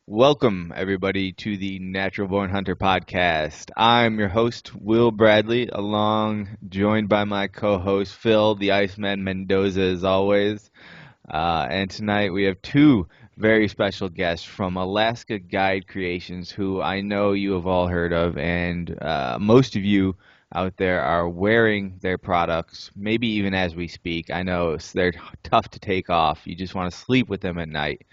Welcome, everybody, to the Natural Born Hunter podcast. I'm your host, Will Bradley, joined by my co-host, Phil, the Iceman Mendoza, as always. And tonight we have two very special guests from Alaska Guide Creations, who I know you have all heard of, and most of you out there are wearing their products, maybe even as we speak. I know they're tough to take off. You just want to sleep with them at night.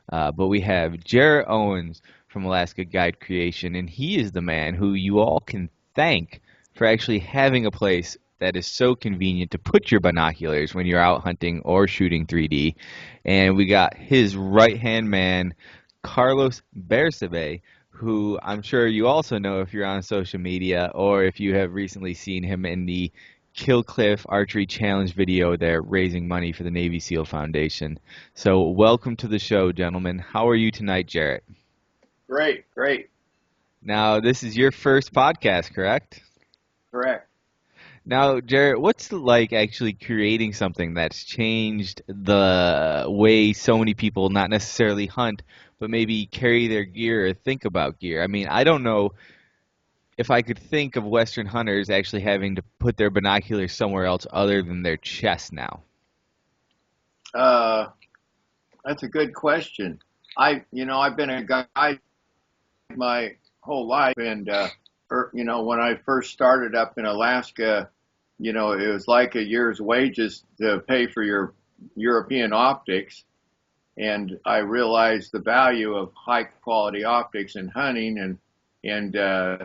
But we have Jarrett Owens from Alaska Guide Creation, and he is the man who you all can thank for actually having a place that is so convenient to put your binoculars when you're out hunting or shooting 3D. And we got his right-hand man, Carlos Bersabe, who I'm sure you also know if you're on social media or if you have recently seen him in the Kill Cliff Archery Challenge video there raising money for the Navy SEAL Foundation. So welcome to the show, gentlemen. How are you tonight, Jarrett? Great, great, Now, this is your first podcast, correct? correct. Now, Jarrett, what's it like actually creating something that's changed the way so many people not necessarily hunt, but maybe carry their gear or think about gear? I mean, I don't know if I could think of Western hunters actually having to put their binoculars somewhere else other than their chest now. Uh, that's a good question. I've been a guide my whole life, and when I first started up in Alaska, it was like a year's wages to pay for your European optics, and I realized the value of high quality optics in hunting, and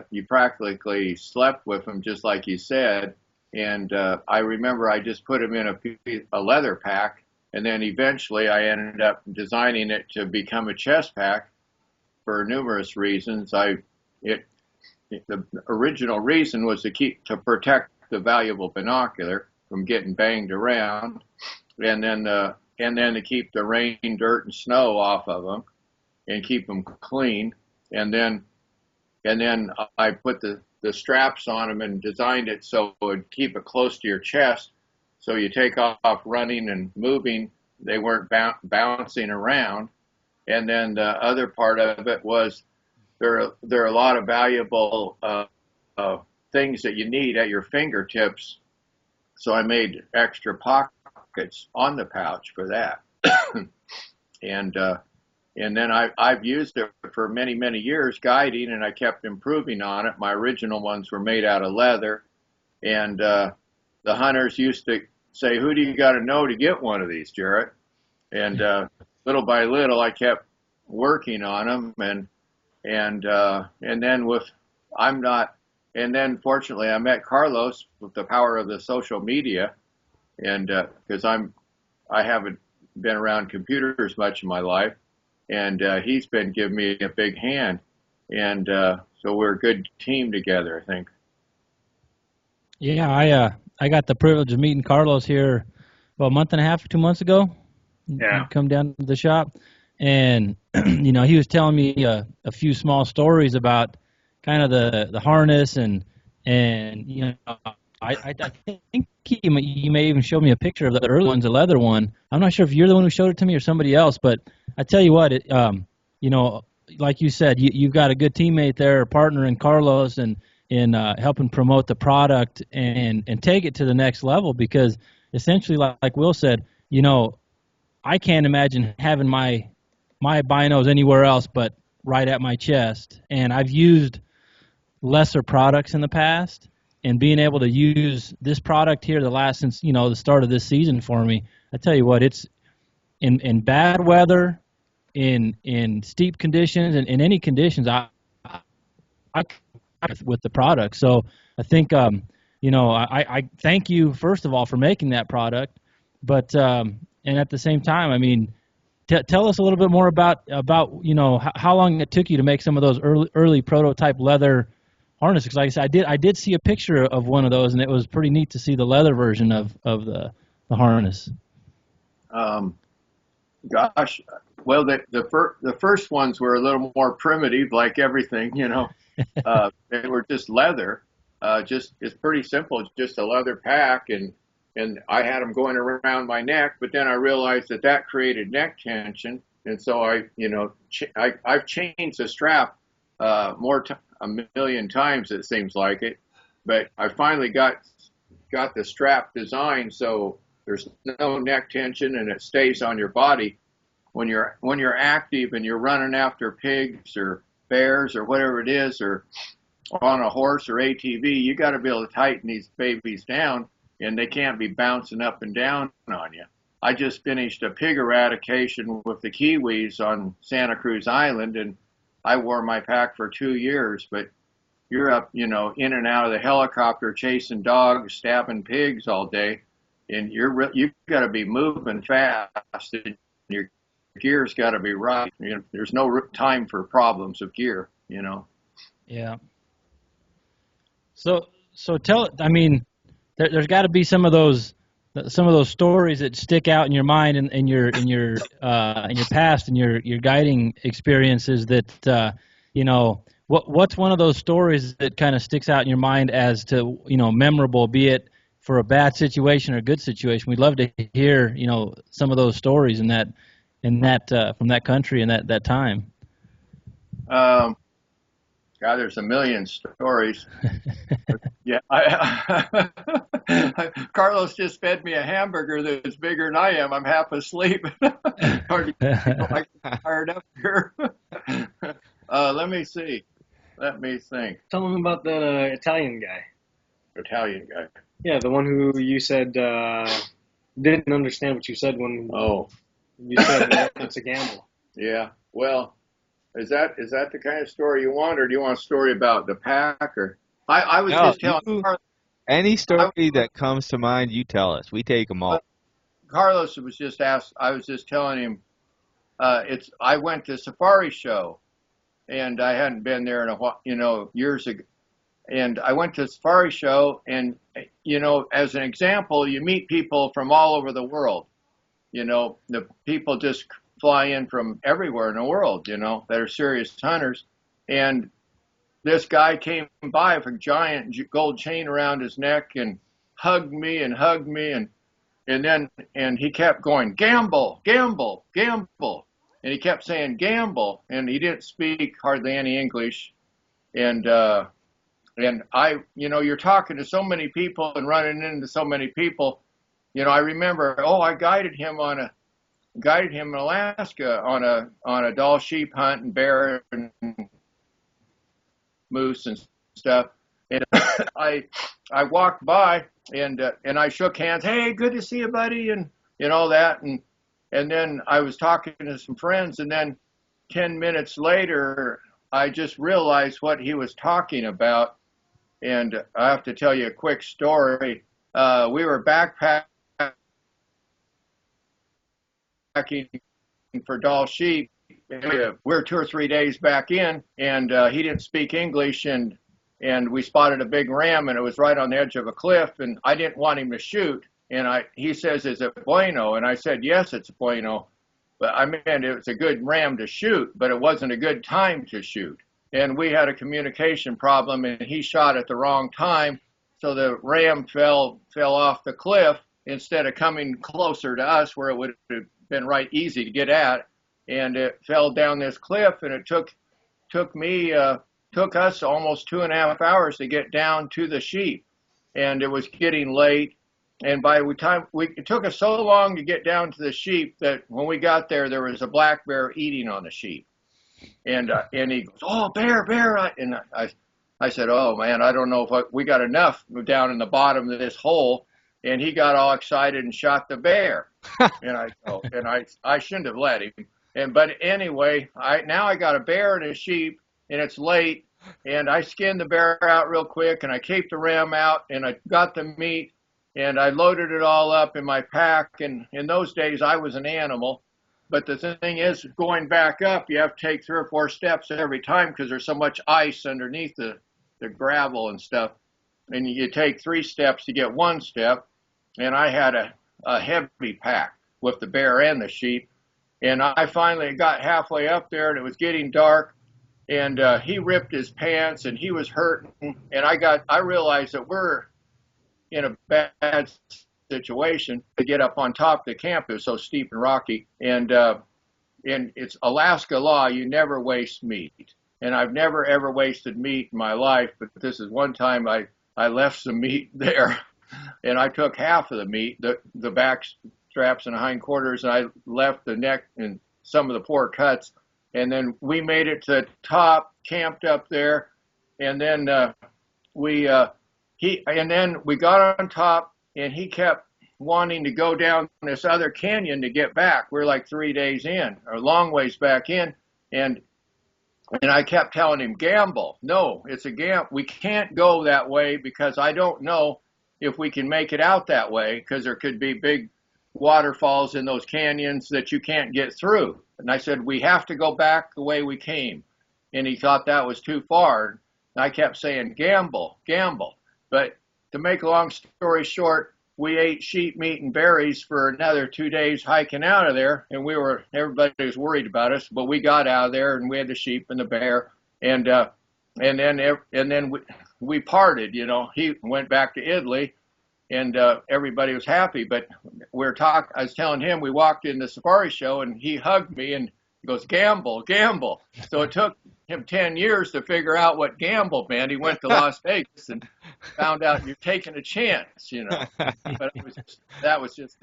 you practically slept with them, just like you said. And I remember I just put them in a leather pack, and then eventually I ended up designing it to become a chest pack for numerous reasons. It the original reason was to protect the valuable binocular from getting banged around, and then to keep the rain, dirt, and snow off of them, and keep them clean. And then I put the straps on them and designed it so it would keep it close to your chest. So you take off running and moving, they weren't bouncing around. And then the other part of it was there are a lot of valuable things that you need at your fingertips. So I made extra pockets on the pouch for that. and and then I've used it for many, many years guiding, and I kept improving on it. My original ones were made out of leather, and the hunters used to say, "Who do you got to know to get one of these, Jarrett?" And little by little, I kept working on them, and then I'm not, and then fortunately, I met Carlos with the power of the social media, and because I haven't been around computers much in my life, and he's been giving me a big hand, and so we're a good team together, I think. Yeah, I got the privilege of meeting Carlos here about a month and a half, 2 months ago. Yeah. He'd come down to the shop, and he was telling me a few small stories about kind of the harness and I think you may even show me a picture of the early ones, the leather one. I'm not sure if you're the one who showed it to me or somebody else, but I tell you what, you know, like you said, you've got a good teammate there, a partner in Carlos, and in helping promote the product and take it to the next level. Because essentially, like Will said, I can't imagine having my binos anywhere else but right at my chest. And I've used lesser products in the past, and being able to use this product here since the start of this season for me, I tell you what, it's in bad weather, in steep conditions, and in any conditions, I with the product. So I think I thank you first of all for making that product, but and at the same time, I mean, tell us a little bit more about how long it took you to make some of those early prototype leather harnesses. Because like I said, I did see a picture of one of those, and it was pretty neat to see the leather version of the harness. Um, Gosh, well, the first ones were a little more primitive, like everything, they were just leather. Just it's pretty simple. It's just a leather pack, and I had them going around my neck. But then I realized that created neck tension, And so I've changed the strap a million times, it seems like it, but I finally got the strap designed so there's no neck tension and it stays on your body when you're active and you're running after pigs or bears or whatever it is, or on a horse or ATV. You got to be able to tighten these babies down, and they can't be bouncing up and down on you. I just finished a pig eradication with the Kiwis on Santa Cruz Island, and I wore my pack for 2 years. But you're up, in and out of the helicopter, chasing dogs, stabbing pigs all day, and you got to be moving fast, and your gear's got to be right. There's no time for problems of gear. Yeah. So I mean, there's got to be some of those stories that stick out in your mind and in your past and your guiding experiences that what's one of those stories that kind of sticks out in your mind as to memorable, be it for a bad situation or a good situation. We'd love to hear some of those stories from that country and that time. God, there's a million stories. Yeah, Carlos just fed me a hamburger that's bigger than I am. I'm half asleep. Hard to I get fired up here. Let me see. Let me think. Tell them about the Italian guy. Italian guy. Yeah, the one who you said didn't understand what you said when you said it's a gamble. Yeah. Well, is that the kind of story you want, or do you want a story about the pack? Or I was just telling any story that comes to mind, you tell us. We take them all. Carlos was just asked. I was just telling him. I went to Safari Show, and I hadn't been there in a while, years ago. And I went to Safari Show, and as an example, you meet people from all over the world. The people just fly in from everywhere in the world, that are serious hunters. And this guy came by with a giant gold chain around his neck and hugged me and he kept going, gamble, gamble, gamble. And he kept saying gamble, and he didn't speak hardly any English. And you're talking to so many people and running into so many people. I remember, I guided him in Alaska on a Dall sheep hunt and bear and moose and stuff. And I walked by and I shook hands. Hey, good to see you, buddy, and all that. And then I was talking to some friends, and then 10 minutes later, I just realized what he was talking about. And I have to tell you a quick story. We were backpacking for Dall sheep. We're 2 or 3 days back in, and he didn't speak English, and we spotted a big ram, and it was right on the edge of a cliff, and I didn't want him to shoot. And he says, is it bueno? And I said, yes, it's bueno. But I meant it was a good ram to shoot, but it wasn't a good time to shoot. And we had a communication problem, and he shot at the wrong time. So the ram fell off the cliff instead of coming closer to us where it would have been right easy to get at. And it fell down this cliff, and it took us almost 2.5 hours to get down to the sheep. And it was getting late. And by the time it took us so long to get down to the sheep that when we got there, there was a black bear eating on the sheep. And he goes, oh, bear. And I said, oh, man, I don't know if we got enough down in the bottom of this hole. And he got all excited and shot the bear. And I shouldn't have let him. But anyway, now I got a bear and a sheep, and it's late. And I skinned the bear out real quick, and I caped the ram out, and I got the meat, and I loaded it all up in my pack. And in those days, I was an animal. But the thing is, going back up, you have to take 3 or 4 steps every time because there's so much ice underneath the gravel and stuff. And you take 3 steps to get 1 step. And I had a heavy pack with the bear and the sheep. And I finally got halfway up there, and it was getting dark. And he ripped his pants, and he was hurting. And I realized that we're in a bad situation to get up on top of the camp. It was so steep and rocky. And and it's Alaska law, you never waste meat. And I've never ever wasted meat in my life, but this is one time I left some meat there, and I took half of the meat, the back straps and hindquarters, and I left the neck and some of the poor cuts. And then we made it to the top, camped up there, and then we got on top, and he kept wanting to go down this other canyon to get back. We're like 3 days in, or a long ways back in, and I kept telling him, gamble. No, it's a gamble. We can't go that way because I don't know if we can make it out that way, because there could be big waterfalls in those canyons that you can't get through. And I said, we have to go back the way we came. And he thought that was too far. And I kept saying, gamble, gamble. But to make a long story short, we ate sheep meat and berries for another 2 days hiking out of there, and everybody was worried about us, but we got out of there, and we had the sheep and the bear, and then we parted. You know, he went back to Italy, and everybody was happy. But I was telling him, we walked in the safari show, and he hugged me and he goes, gamble, gamble. So it took him 10 years to figure out what gamble meant. He went to Las Vegas and found out you're taking a chance, you know. But I was just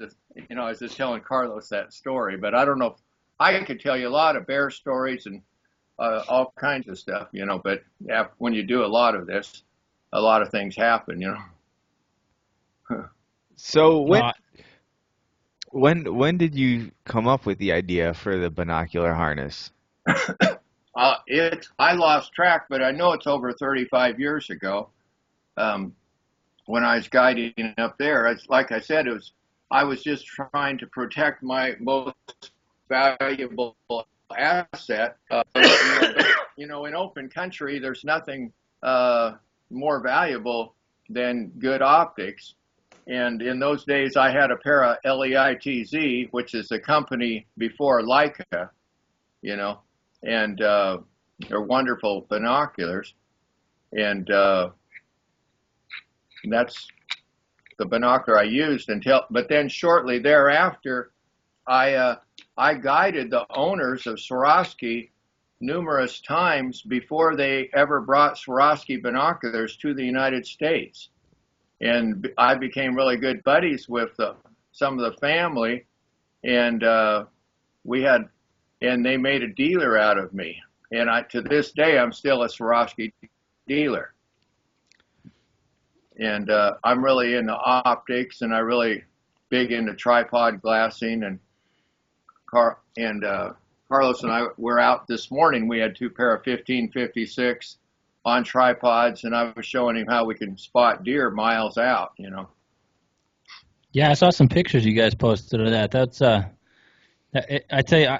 telling Carlos that story. But I don't know if I could tell you a lot of bear stories and all kinds of stuff, you know. But yeah, when you do a lot of this, a lot of things happen, you know. So when did you come up with the idea for the binocular harness? I lost track, but I know it's over 35 years ago. When I was guiding up there, like I said, I was just trying to protect my most valuable asset. You know, in open country, there's nothing more valuable than good optics. And in those days, I had a pair of LEITZ, which is a company before Leica, you know, and they're wonderful binoculars. And that's the binocular I used but then shortly thereafter, I guided the owners of Swarovski numerous times before they ever brought Swarovski binoculars to the United States. And I became really good buddies with some of the family, and they made a dealer out of me. And to this day, I'm still a Swarovski dealer. And I'm really into optics, and I'm really big into tripod glassing. And Carlos and I were out this morning. We had 2 pair of 1556 on tripods, and I was showing him how we can spot deer miles out, you know. Yeah, I saw some pictures you guys posted of that. That's I tell you,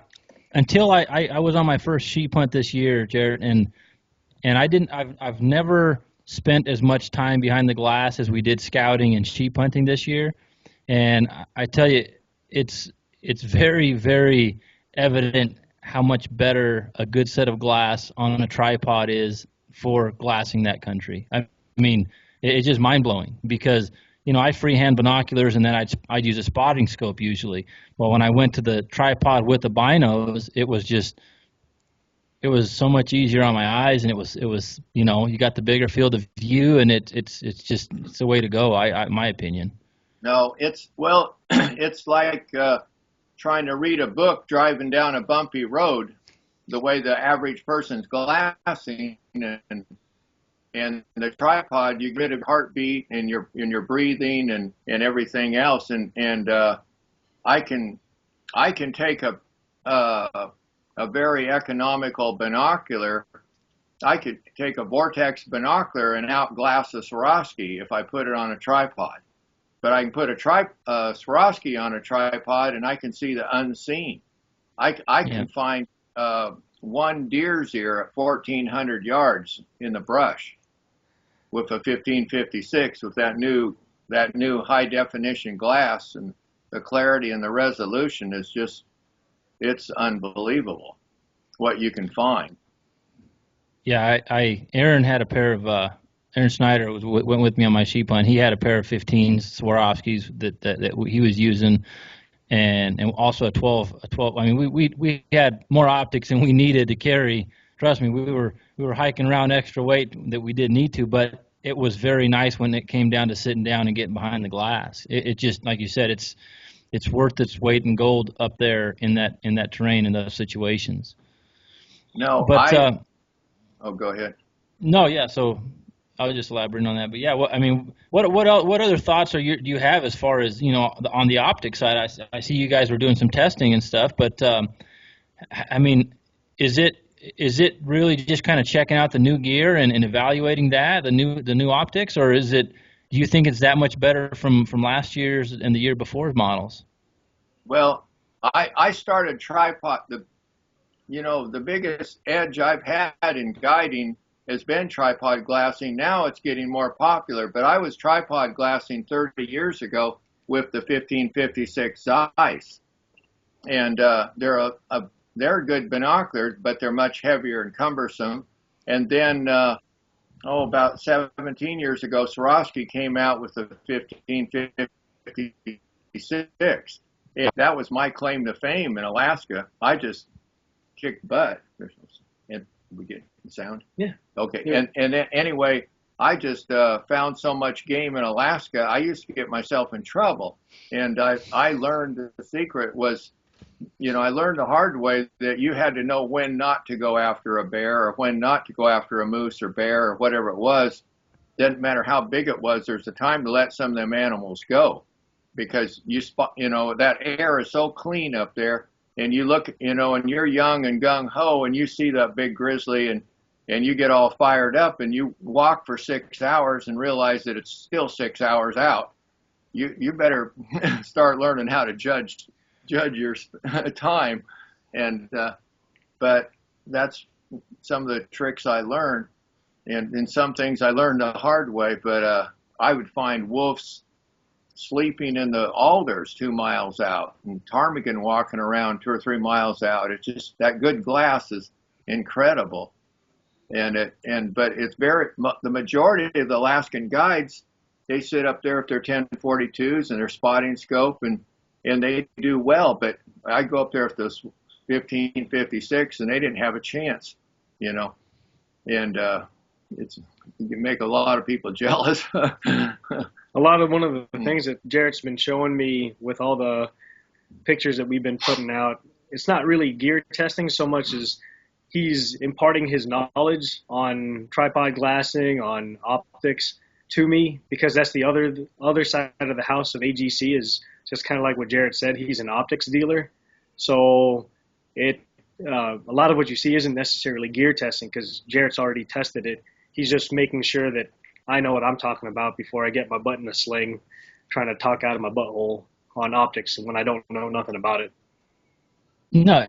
until I was on my first sheep hunt this year, Jared, and I've never spent as much time behind the glass as we did scouting and sheep hunting this year. And I tell you, it's very, very evident how much better a good set of glass on a tripod is for glassing that country. I mean, it's just mind-blowing because, you know, I freehand binoculars and then I'd use a spotting scope usually. Well, when I went to the tripod with the binos, it was so much easier on my eyes, and it was you know, you got the bigger field of view, and it's the way to go, my opinion. No, it's like trying to read a book driving down a bumpy road, the way the average person's glassing, and the tripod, you get a heartbeat and your breathing and everything else, and I can take a very economical binocular. I could take a Vortex binocular and outglass a Swarovski if I put it on a tripod. But I can put a Swarovski on a tripod, and I can see the unseen. I can find one deer's ear at 1,400 yards in the brush with a 1556 with that new high definition glass, and the clarity and the resolution is just, it's unbelievable what you can find. Yeah, Aaron had a pair of Aaron Snyder went with me on my sheep hunt. He had a pair of 15 Swarovskis that he was using, and also a 12. I mean, we had more optics than we needed to carry. Trust me, we were hiking around extra weight that we didn't need to, but it was very nice when it came down to sitting down and getting behind the glass. It just, like you said, it's worth its weight in gold up there in that terrain in those situations. No, but oh, go ahead. No, yeah. So I was just elaborating on that, but yeah. I mean, what other thoughts do you have as far as on the optics side? I see you guys were doing some testing and stuff, but I mean, is it really just kind of checking out the new gear and evaluating the new optics, or do you think it's that much better from last year's and the year before's models? Well, I started tripod. The biggest edge I've had in guiding has been tripod glassing. Now it's getting more popular, but I was tripod glassing 30 years ago with the 1556 Zeiss, and they're good binoculars, but they're much heavier and cumbersome. And then about 17 years ago, Swarovski came out with the 1556. And that was my claim to fame in Alaska. I just kicked butt. And we get sound? Yeah. Okay. Yeah. And then, anyway, I just found so much game in Alaska. I used to get myself in trouble. And I learned the secret was, I learned the hard way that you had to know when not to go after a bear or when not to go after a moose or bear or whatever it was. Didn't matter how big it was. There's a time to let some of them animals go, because that air is so clean up there. And you look, and you're young and gung-ho, and you see that big grizzly, and you get all fired up, and you walk for 6 hours and realize that it's still 6 hours out. You better start learning how to judge your time. And but that's some of the tricks I learned, and some things I learned the hard way. But I would find wolves sleeping in the alders 2 miles out, and ptarmigan walking around 2 or 3 miles out. It's just that good glass is incredible. But it's the majority of the Alaskan guides, they sit up there with their 1042s and their spotting scope, and they do well. But I go up there with this 1556, and they didn't have a chance, and you can make a lot of people jealous. One of the things that Jarrett's been showing me with all the pictures that we've been putting out, it's not really gear testing so much as he's imparting his knowledge on tripod glassing, on optics to me, because that's the other side of the house of AGC, is just kind of like what Jarrett said. He's an optics dealer. So a lot of what you see isn't necessarily gear testing, because Jarrett's already tested it. He's just making sure that I know what I'm talking about before I get my butt in a sling trying to talk out of my butthole on optics when I don't know nothing about it. No,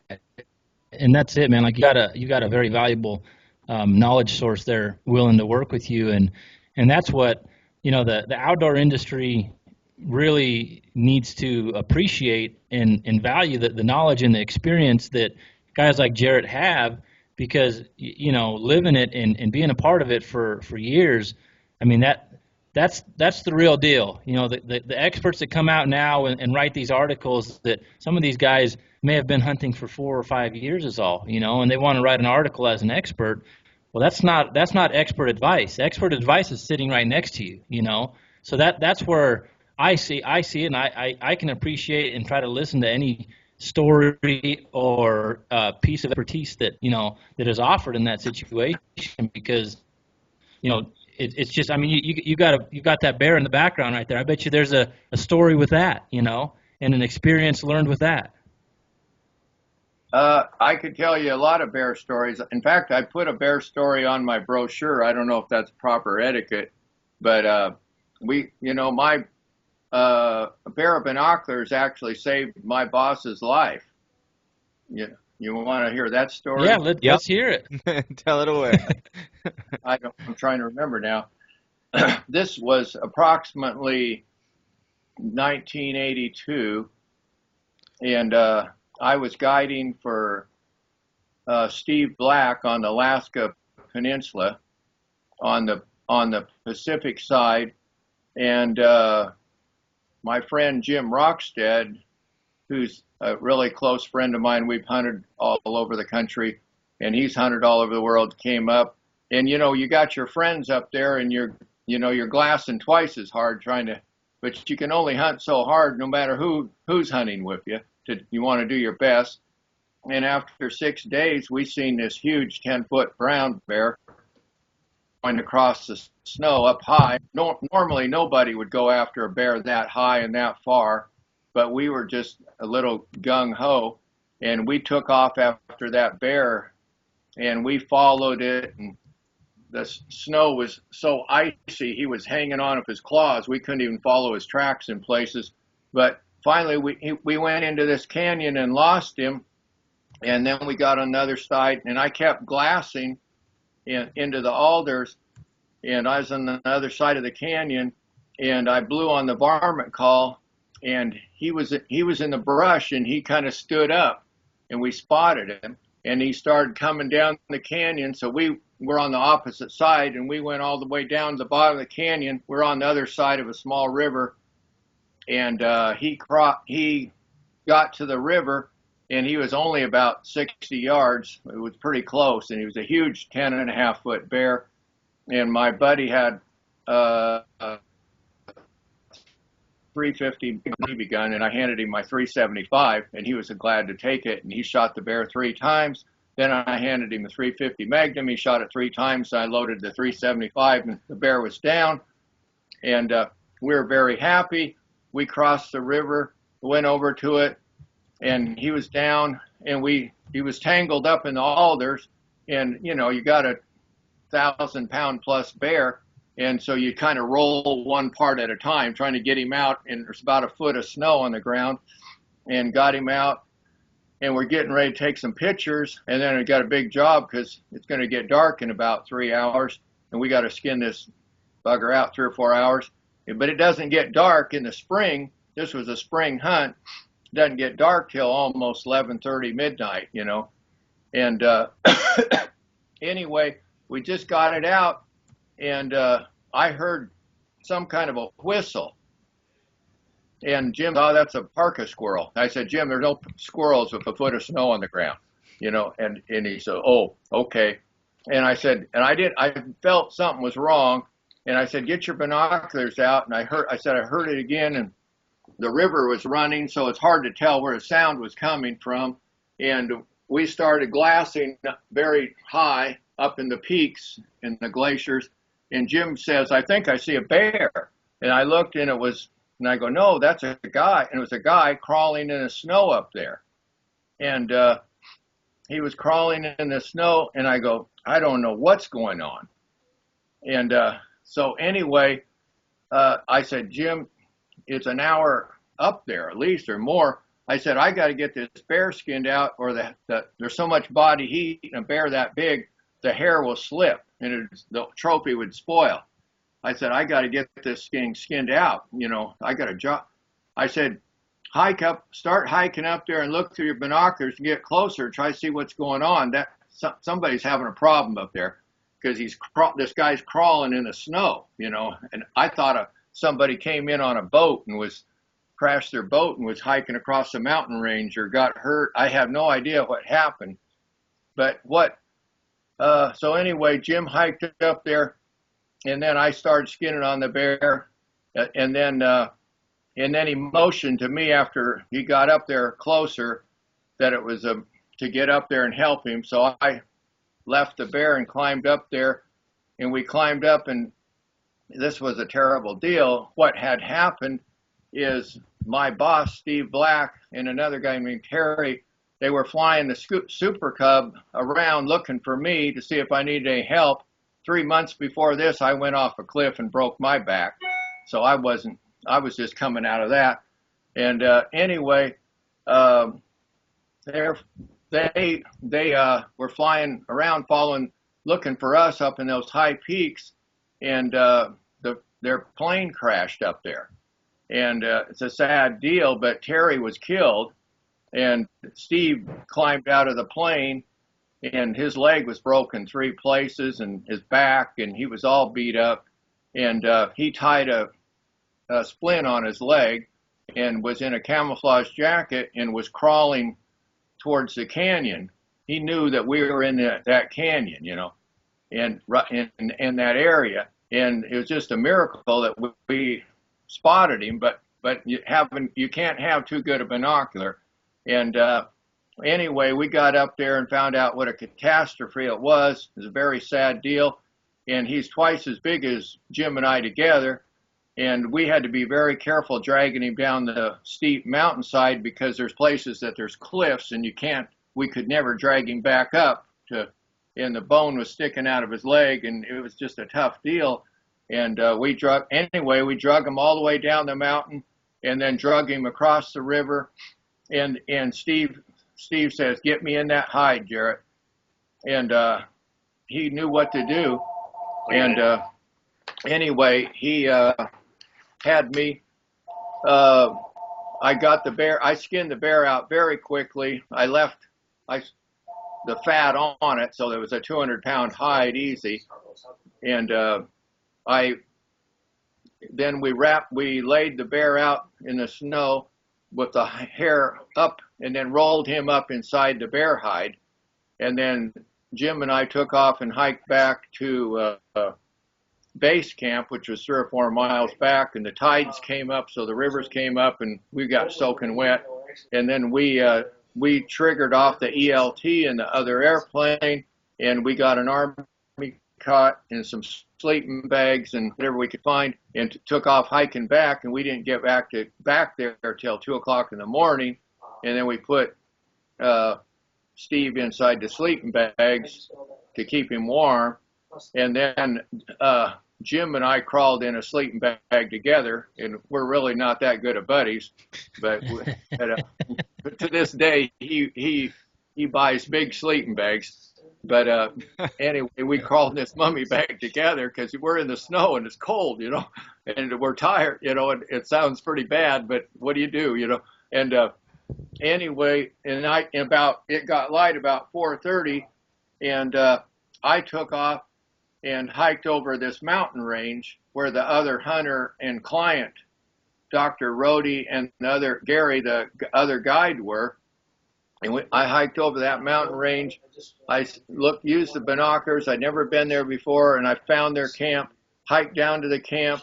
and that's it, man. Like you got a very valuable knowledge source there willing to work with you, and that's what the outdoor industry really needs to appreciate and value the knowledge and the experience that guys like Jarrett have, because living it and being a part of it for years. I mean, that's the real deal. The experts that come out now and write these articles, that some of these guys may have been hunting for 4 or 5 years is all, and they want to write an article as an expert. Well, that's not expert advice. Expert advice is sitting right next to you, So that's where I see it, and I can appreciate and try to listen to any story or piece of expertise that is offered in that situation, because it's just, I mean, you got that bear in the background right there. I bet you there's a story with that, and an experience learned with that. I could tell you a lot of bear stories. In fact, I put a bear story on my brochure. I don't know if that's proper etiquette, but my a pair of binoculars actually saved my boss's life. You want to hear that story? Yeah, let's hear it. Tell it away. I'm trying to remember now. This was approximately 1982, and I was guiding for Steve Black on the Alaska Peninsula on the Pacific side, and my friend Jim Rockstead who's a really close friend of mine. We've hunted all over the country, and he's hunted all over the world, came up. And, you got your friends up there, and you're glassing twice as hard but you can only hunt so hard no matter who's hunting with you. You want to do your best. And after 6 days, we seen this huge 10-foot brown bear going across the snow up high. Normally, nobody would go after a bear that high and that far, but we were just a little gung-ho, and we took off after that bear, and we followed it, and the snow was so icy, he was hanging on with his claws. We couldn't even follow his tracks in places. But finally, we went into this canyon and lost him, and then we got on the other side, and I kept glassing into the alders, and I was on the other side of the canyon, and I blew on the varmint call, and he was in the brush, and he kind of stood up, and we spotted him, and he started coming down the canyon. So we were on the opposite side, and we went all the way down to the bottom of the canyon. We're on the other side of a small river, and he got to the river, and he was only about 60 yards. It was pretty close, and he was a huge 10.5-foot bear. And my buddy had a 350 BB gun, and I handed him my 375, and he was glad to take it. And he shot the bear 3 times. Then I handed him a 350 Magnum. He shot it 3 times. I loaded the 375, and the bear was down. And we were very happy. We crossed the river, went over to it, and he was down, and he was tangled up in the alders. And you got a 1,000-pound plus bear, and so you kind of roll one part at a time, trying to get him out. And there's about a foot of snow on the ground, and got him out. And we're getting ready to take some pictures, and then we got a big job because it's going to get dark in about 3 hours, and we got to skin this bugger out 3 or 4 hours. But it doesn't get dark in the spring. This was a spring hunt. It doesn't get dark till almost 11:30 midnight, And anyway, we just got it out, and I heard some kind of a whistle. And Jim, that's a parka squirrel. I said, Jim, there's no squirrels with a foot of snow on the ground, and he said, oh, okay. And I said, I felt something was wrong. And I said, get your binoculars out. And I heard it again. And the river was running, so it's hard to tell where the sound was coming from. And we started glassing very high up in the peaks and the glaciers. And Jim says, I think I see a bear. And I looked, and I go, no, that's a guy. And it was a guy crawling in the snow up there. And he was crawling in the snow, and I go, I don't know what's going on. And so anyway, I said, Jim, it's an hour up there at least or more. I said, I got to get this bear skinned out, or there's so much body heat in a bear that big, the hair will slip, and the trophy would spoil. I said, I got to get this thing skinned out. I got a job. I said, start hiking up there and look through your binoculars and get closer. Try to see what's going on. Somebody's having a problem up there because this guy's crawling in the snow, And I thought somebody came in on a boat and crashed their boat and was hiking across the mountain range or got hurt. I have no idea what happened. But so anyway, Jim hiked up there. And then I started skinning on the bear, and then he motioned to me after he got up there closer that it was to get up there and help him. So I left the bear and climbed up there, and we climbed up, and this was a terrible deal. What had happened is my boss, Steve Black, and another guy named Terry, they were flying the Super Cub around looking for me to see if I needed any help. 3 months before this, I went off a cliff and broke my back. So I was just coming out of that. And anyway, they were flying around looking for us up in those high peaks, and their plane crashed up there. And it's a sad deal, but Terry was killed, and Steve climbed out of the plane, and his leg was broken 3 places, and his back, and he was all beat up. And he tied a splint on his leg, and was in a camouflage jacket and was crawling towards the canyon. He knew that we were in that canyon, and in that area, and it was just a miracle that we spotted him. But you can't have too good a binocular, and anyway, we got up there and found out what a catastrophe it was. It was a very sad deal, and he's twice as big as Jim and I together. And we had to be very careful dragging him down the steep mountainside because there's places that there's cliffs and we could never drag him back up and the bone was sticking out of his leg, and it was just a tough deal. And we drug him all the way down the mountain and then drug him across the river. And Steve says, "Get me in that hide, Jarrett." And he knew what to do. And anyway, he had me. I got the bear. I skinned the bear out very quickly. I left the fat on it, so there was a 200-pound hide easy. And we laid the bear out in the snow with the hair up, and then rolled him up inside the bear hide. And then Jim and I took off and hiked back to base camp, which was 3 or 4 miles back, and the tides came up, so the rivers came up, and we got soaking wet. And then we triggered off the ELT in the other airplane, and we got an Army cot and some sleeping bags and whatever we could find, and took off hiking back. And we didn't get back there till 2 o'clock in the morning. And then we put Steve inside the sleeping bags to keep him warm. And then Jim and I crawled in a sleeping bag together, and we're really not that good of buddies. But to this day, he buys big sleeping bags. But anyway, we crawled in this mummy bag together because we're in the snow and it's cold, and we're tired, and it sounds pretty bad, but what do you do, And anyway, it got light about 4:30, and I took off and hiked over this mountain range where the other hunter and client, Dr. Rhodey and Gary, the other guide, were. And I hiked over that mountain range. I used the binoculars. I'd never been there before, and I found their camp, hiked down to the camp.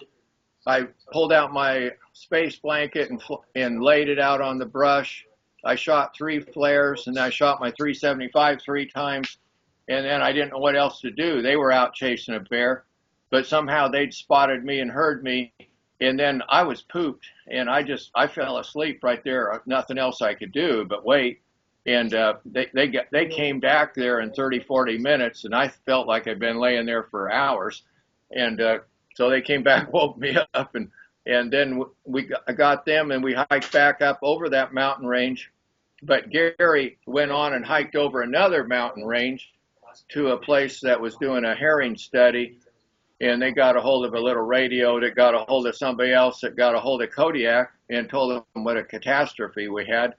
I pulled out my space blanket and laid it out on the brush. I shot 3 flares, and I shot my 375 3 times. And then I didn't know what else to do. They were out chasing a bear, but somehow they'd spotted me and heard me. And then I was pooped, and I fell asleep right there. Nothing else I could do but wait. And they came back there in 30, 40 minutes, and I felt like I'd been laying there for hours. And so they came back, woke me up, and then I got them, and we hiked back up over that mountain range. But Gary went on and hiked over another mountain range to a place that was doing a herring study, and they got a hold of a little radio that got a hold of somebody else that got a hold of Kodiak and told them what a catastrophe we had.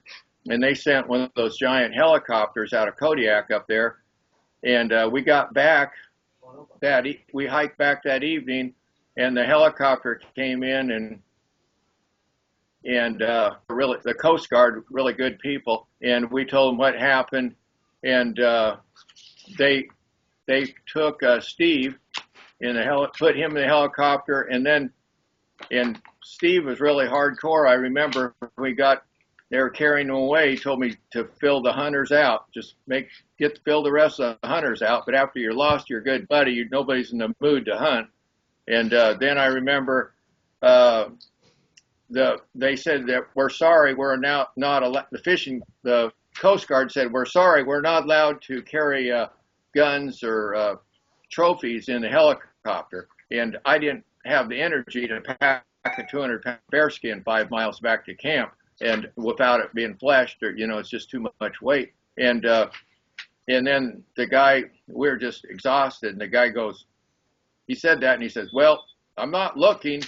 And they sent one of those giant helicopters out of Kodiak up there. And we got back we hiked back that evening, and the helicopter came in, and really the Coast Guard, really good people. And we told them what happened, and they took Steve put him in the helicopter, and Steve was really hardcore. I remember they were carrying him away. He told me to fill the hunters out, just fill the rest of the hunters out. But after you're lost, you're a good buddy. Nobody's in the mood to hunt. And then I remember they said that we're sorry, we're now not allowed. The Coast Guard said, we're sorry, we're not allowed to carry guns or trophies in the helicopter. And I didn't have the energy to pack a 200-pound bearskin 5 miles back to camp, and without it being fleshed, or it's just too much weight. And then the guy, we were just exhausted, and the guy goes, he said that, and he says, well, I'm not looking.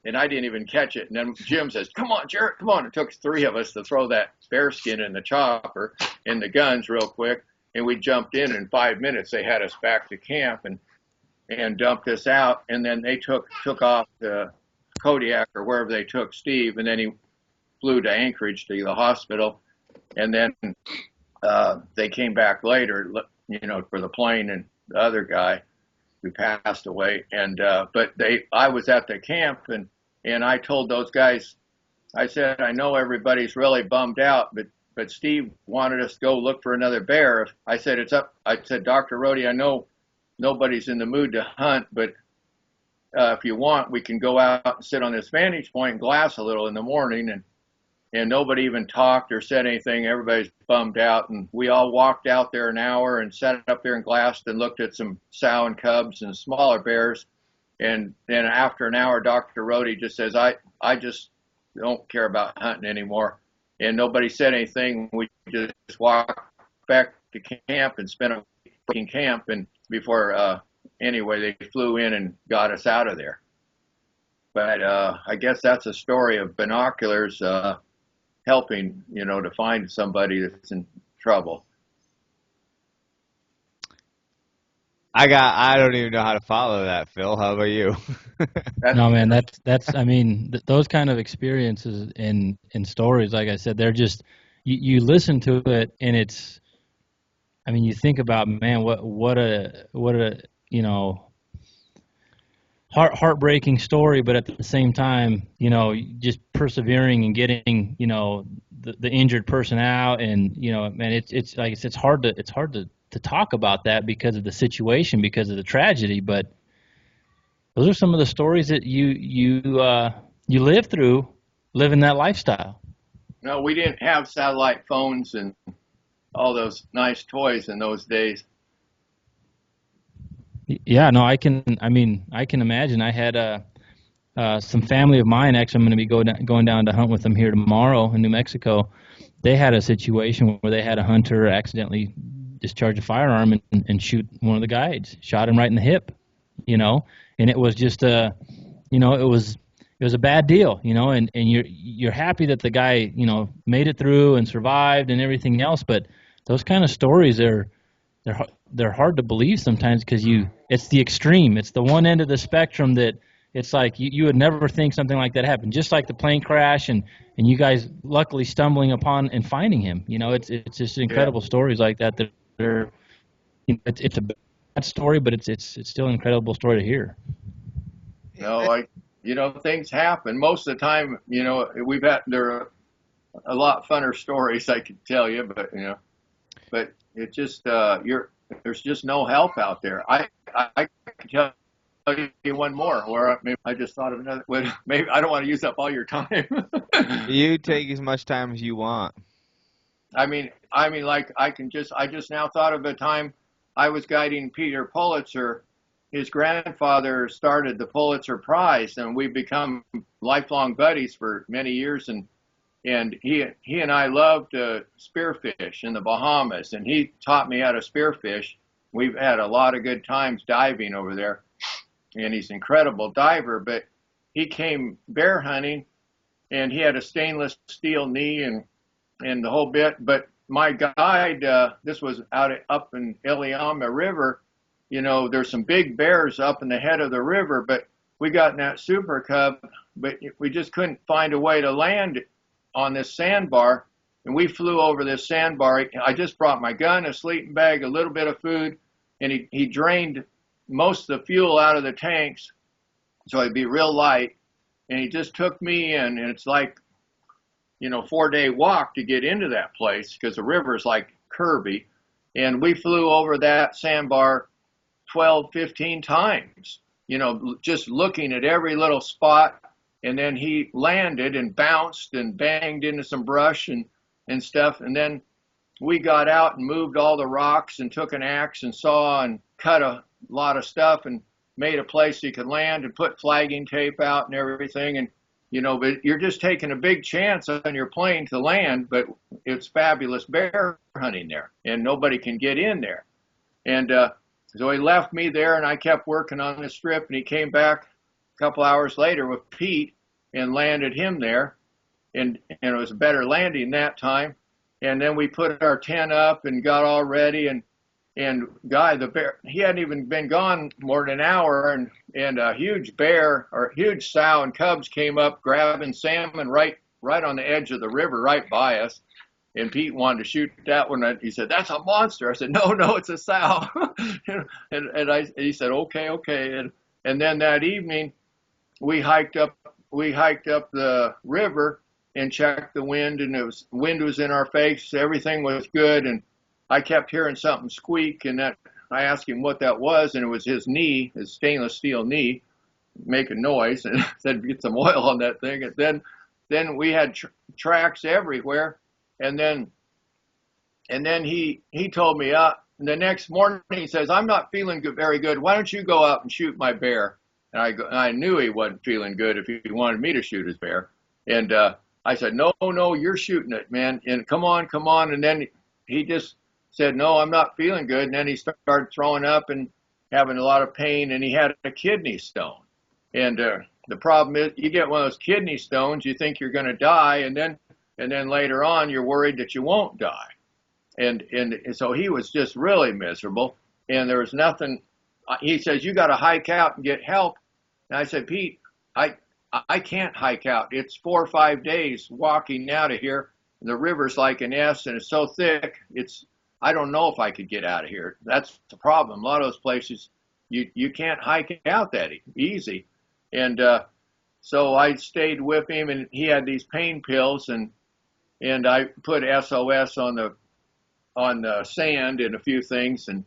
And I didn't even catch it. And then Jim says, come on, Jarrett, come on. It took 3 of us to throw that bearskin in the chopper and the guns real quick. And we jumped in 5 minutes. They had us back to camp and dumped us out. And then they took off to Kodiak or wherever they took Steve. And then flew to Anchorage to the hospital, and then they came back later, for the plane and the other guy who passed away. And but I was at the camp, and I told those guys, I said, I know everybody's really bummed out, but Steve wanted us to go look for another bear. I said, I said, Dr. Rohde, I know nobody's in the mood to hunt, but if you want, we can go out and sit on this vantage point and glass a little in the morning. And nobody even talked or said anything. Everybody's bummed out. And we all walked out there an hour and sat up there and glassed and looked at some sow and cubs and smaller bears. And then after an hour, Dr. Rohde just says, I just don't care about hunting anymore. And nobody said anything. We just walked back to camp and spent a week in camp. And before, anyway, they flew in and got us out of there. But I guess that's a story of binoculars helping, to find somebody that's in trouble. I don't even know how to follow that, Phil. How about you? No, man, that's I mean, those kind of experiences in stories, like I said, they're just, you listen to it and it's, I mean, you think about, man, what a heartbreaking story, but at the same time, just persevering and getting, the injured person out, and man, it's like I said, it's hard to talk about that because of the situation, because of the tragedy. But those are some of the stories that you live through, living that lifestyle. No, we didn't have satellite phones and all those nice toys in those days. Yeah, no, I can imagine. I had some family of mine. Actually, I'm going to be going down to hunt with them here tomorrow in New Mexico. They had a situation where they had a hunter accidentally discharge a firearm and shoot one of the guides, shot him right in the hip, and it was just it was a bad deal, and you're happy that the guy, made it through and survived and everything else. But those kind of stories they're hard to believe sometimes, because it's the extreme. It's the one end of the spectrum that it's like you would never think something like that happened. Just like the plane crash and you guys luckily stumbling upon and finding him. It's just incredible stories like that. It's a bad story, but it's still an incredible story to hear. Things happen. Most of the time, there are a lot funner stories I could tell you, but it just there's just no help out there. I can tell you one more, or maybe I just thought of another. Maybe I don't want to use up all your time. You take as much time as you want. I mean, like I just now thought of a time I was guiding Peter Pulitzer. His grandfather started the Pulitzer Prize, and we've become lifelong buddies for many years. And he and I loved spearfish in the Bahamas, and he taught me how to spearfish. We've had a lot of good times diving over there, and he's an incredible diver. But he came bear hunting, and he had a stainless steel knee and the whole bit. But my guide, this was up in Iliamna River. There's some big bears up in the head of the river, but we got in that Super Cub, but we just couldn't find a way to land on this sandbar, and we flew over this sandbar. I just brought my gun, a sleeping bag, a little bit of food, and he drained most of the fuel out of the tanks, so it'd be real light, and he just took me in, and it's like, 4-day walk to get into that place, because the river is like Kirby, and we flew over that sandbar 12, 15 times, just looking at every little spot. And then he landed and bounced and banged into some brush and stuff. And then we got out and moved all the rocks and took an axe and saw and cut a lot of stuff and made a place he could land and put flagging tape out and everything. And, but you're just taking a big chance on your plane to land, but it's fabulous bear hunting there and nobody can get in there. And so he left me there, and I kept working on the strip, and he came back a couple hours later with Pete and landed him there, and it was a better landing that time. And then we put our tent up and got all ready, and Guy, the bear, he hadn't even been gone more than an hour, and a huge bear or huge sow and cubs came up grabbing salmon right right on the edge of the river, right by us. And Pete wanted to shoot that one. And he said, "That's a monster." I said, "No, it's a sow." and he said, "Okay." And then that evening, we hiked up the river and checked the wind, and wind was in our face. Everything was good, and I kept hearing something squeak, and that I asked him what that was, and it was his knee, his stainless steel knee, making noise, and said, "Get some oil on that thing." And then we had tracks everywhere, and then he told me, and the next morning he says, "I'm not feeling very good. Why don't you go out and shoot my bear?" And I knew he wasn't feeling good if he wanted me to shoot his bear. And I said, "No, you're shooting it, man. And come on." And then he just said, "No, I'm not feeling good." And then he started throwing up and having a lot of pain, and he had a kidney stone. And the problem is, you get one of those kidney stones, you think you're going to die, and then later on, you're worried that you won't die. And so he was just really miserable, and there was nothing. He says, "You got to hike out and get help." And I said, "Pete, I can't hike out. It's 4 or 5 days walking out of here. And the river's like an S, and it's so thick. I don't know if I could get out of here." That's the problem. A lot of those places, you can't hike out that easy. And so I stayed with him, and he had these pain pills, and I put SOS on the sand and a few things, and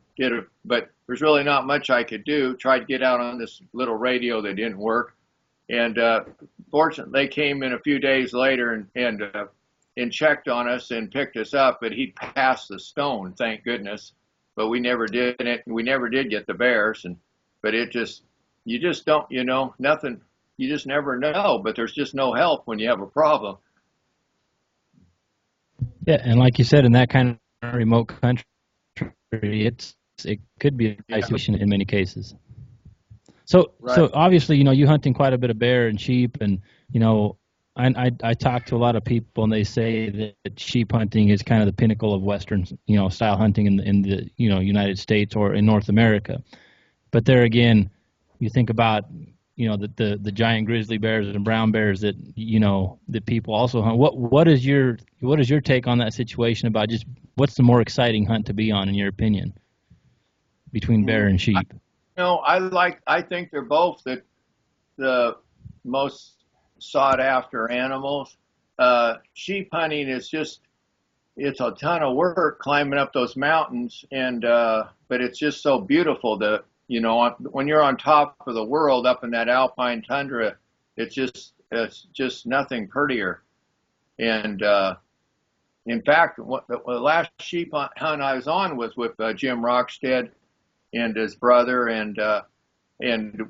but there's really not much I could do. Tried to get out on this little radio that didn't work. And fortunately, they came in a few days later and checked on us and picked us up. But he'd passed the stone, thank goodness. But we never did it. We never did get the bears. But you just don't, nothing. You just never know. But there's just no help when you have a problem. Yeah, and like you said, in that kind of remote country, it could be a situation in many cases. So obviously, you hunting quite a bit of bear and sheep, and I talk to a lot of people, and they say that sheep hunting is kind of the pinnacle of Western, style hunting in the United States or in North America. But there again, you think about the giant grizzly bears and brown bears that that people also hunt. What is your take on that situation about just what's the more exciting hunt to be on, in your opinion, between bear and sheep? I think they're both the most sought after animals. Sheep hunting is it's a ton of work climbing up those mountains, but it's just so beautiful when you're on top of the world up in that alpine tundra, it's just nothing prettier. And in fact, the last sheep hunt I was on was with Jim Rockstead and his brother, and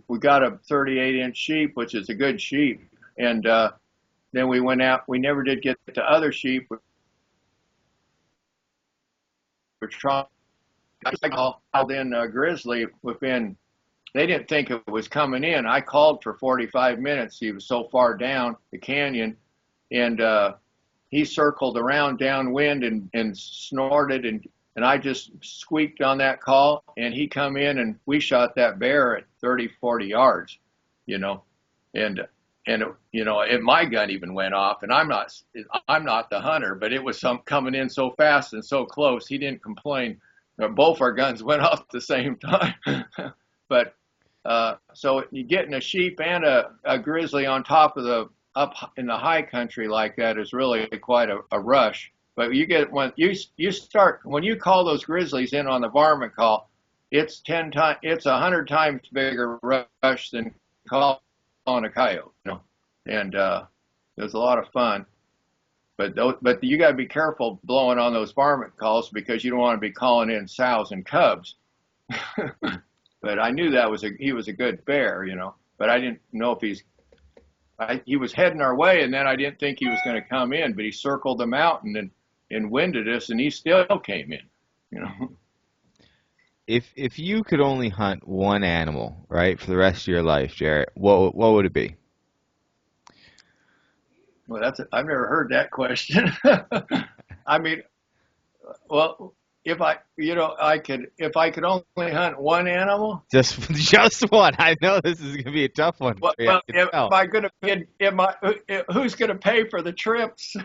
we got a 38-inch sheep, which is a good sheep. And then we went out. We never did get to other sheep. We're trying. I called in grizzly within. They didn't think it was coming in. I called for 45 minutes. He was so far down the canyon, and he circled around downwind and snorted, and I just squeaked on that call, and he come in, and we shot that bear at 30, 40 yards, and my gun even went off, and I'm not the hunter, but it was coming in so fast and so close. He didn't complain. Both our guns went off at the same time. But so you getting a sheep and a grizzly on top of up in the high country like that is really quite a rush. But when you call those grizzlies in on the varmint call, it's 100 times bigger rush than calling a coyote. And it was a lot of fun. But you got to be careful blowing on those varmint calls, because you don't want to be calling in sows and cubs. But I knew he was a good bear, But I didn't know if he was heading our way, and then I didn't think he was going to come in. But he circled the mountain and winded us, and he still came in. If you could only hunt one animal, right, for the rest of your life, Jarrett, what would it be? Well, I've never heard that question. I mean, well, if I could only hunt one animal. Just one. I know this is gonna be a tough one Well, for you. well I can if tell. I gonna who's gonna pay for the trips?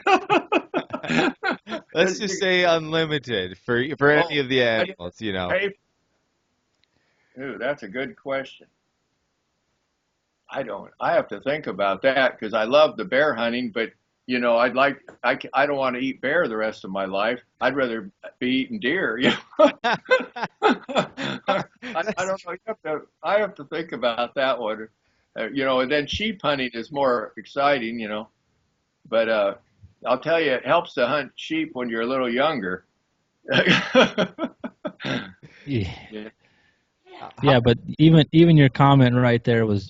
Let's just say unlimited for any of the I animals. You know. pay. Ooh, that's a good question. I don't. I have to think about that because I love the bear hunting, but I don't want to eat bear the rest of my life. I'd rather be eating deer. I don't know. I have to think about that one. And then sheep hunting is more exciting. But I'll tell you, it helps to hunt sheep when you're a little younger. Yeah. Yeah. Yeah, but even your comment right there was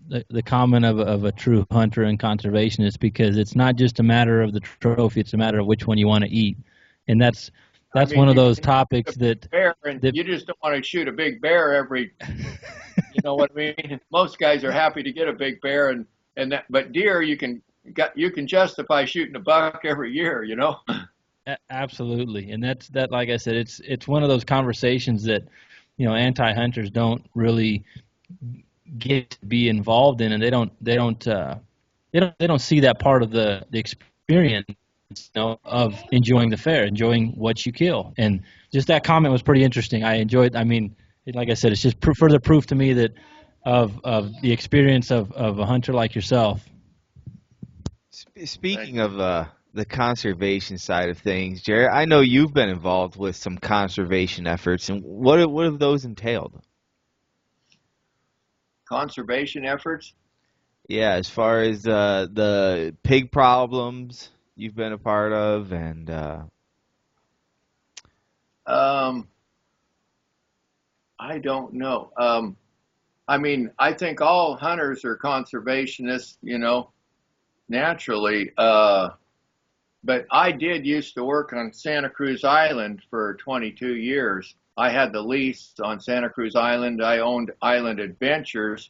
the comment of a true hunter and conservationist, because it's not just a matter of the trophy; it's a matter of which one you want to eat, and that's I mean, one of you those can shoot topics a big that bear, and that you just don't want to shoot a big bear every. You know what I mean? Most guys are happy to get a big bear, but deer you can justify shooting a buck every year. absolutely, and that like I said, it's one of those conversations that anti-hunters don't really get to be involved in, and they don't see that part of the experience, of enjoying the fair, enjoying what you kill. And just that comment was pretty interesting. I enjoyed. I mean, like I said, it's just further proof to me that of the experience of a hunter like yourself. Speaking of the conservation side of things, Jared, I know you've been involved with some conservation efforts, and what have those entailed? Conservation efforts. Yeah, as far as the pig problems you've been a part of, and Um, I don't know. I mean, I think all hunters are conservationists, naturally. But I did used to work on Santa Cruz Island for 22 years. I had the lease on Santa Cruz Island. I owned Island Adventures,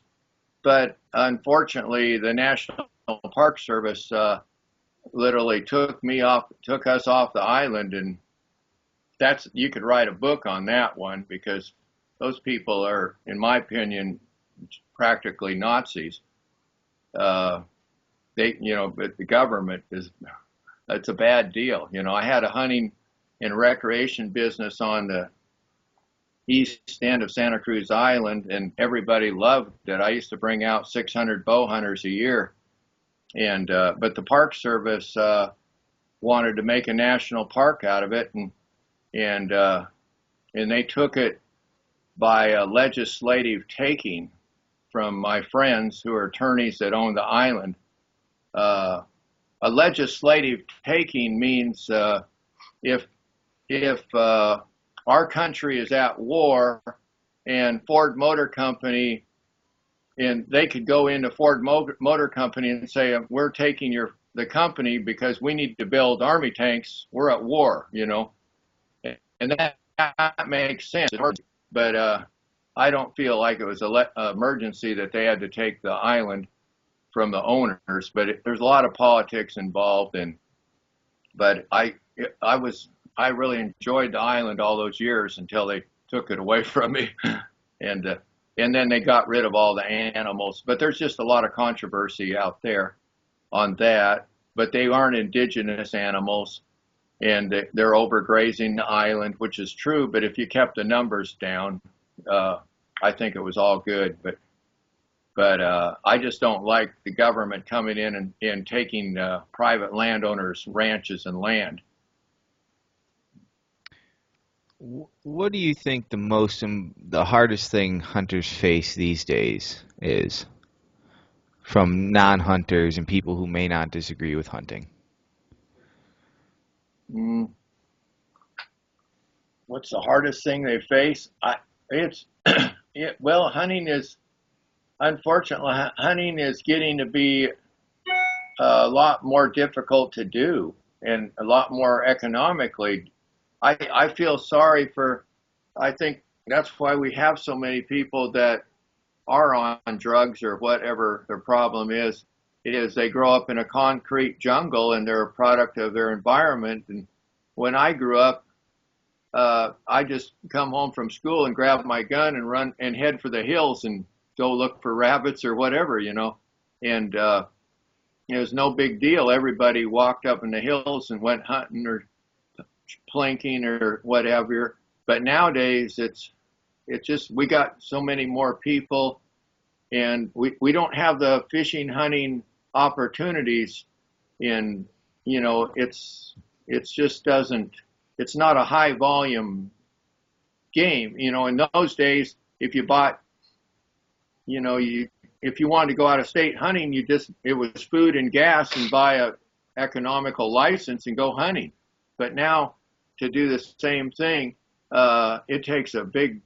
but unfortunately, the National Park Service literally took us off the island, and you could write a book on that one because those people are, in my opinion, practically Nazis. But the government it's a bad deal. I had a hunting and recreation business on the east end of Santa Cruz Island, and everybody loved it. I used to bring out 600 bow hunters a year, and but the Park Service wanted to make a national park out of it, and they took it by a legislative taking from my friends who are attorneys that own the island. A legislative taking means if our country is at war and Ford Motor Company, and they could go into Ford Motor Company and say, we're taking the company because we need to build army tanks. We're at war, and that makes sense. But I don't feel like it was an emergency that they had to take the island from the owners. But there's a lot of politics involved, but I really enjoyed the island all those years until they took it away from me, and then they got rid of all the animals. But there's just a lot of controversy out there on that. But they aren't indigenous animals, and they're overgrazing the island, which is true. But if you kept the numbers down, I think it was all good. But I just don't like the government coming in and taking private landowners' ranches and land. what do you think the hardest thing hunters face these days is, from non-hunters and people who may not disagree with hunting? Mm, what's the hardest thing they face? Hunting is, unfortunately, hunting is getting to be a lot more difficult to do and a lot more economically. I feel sorry I think that's why we have so many people that are on drugs or whatever their problem is. It is they grow up in a concrete jungle and they're a product of their environment. And when I grew up, I just come home from school and grab my gun and run and head for the hills and go look for rabbits or whatever, and it was no big deal. Everybody walked up in the hills and went hunting or plinking or whatever. But nowadays it's just we got so many more people, and we don't have the fishing hunting opportunities in it's just doesn't it's not a high volume game. In those days, if you bought if you wanted to go out of state hunting, it was food and gas and buy a economical license and go hunting. But now to do the same thing, it takes a big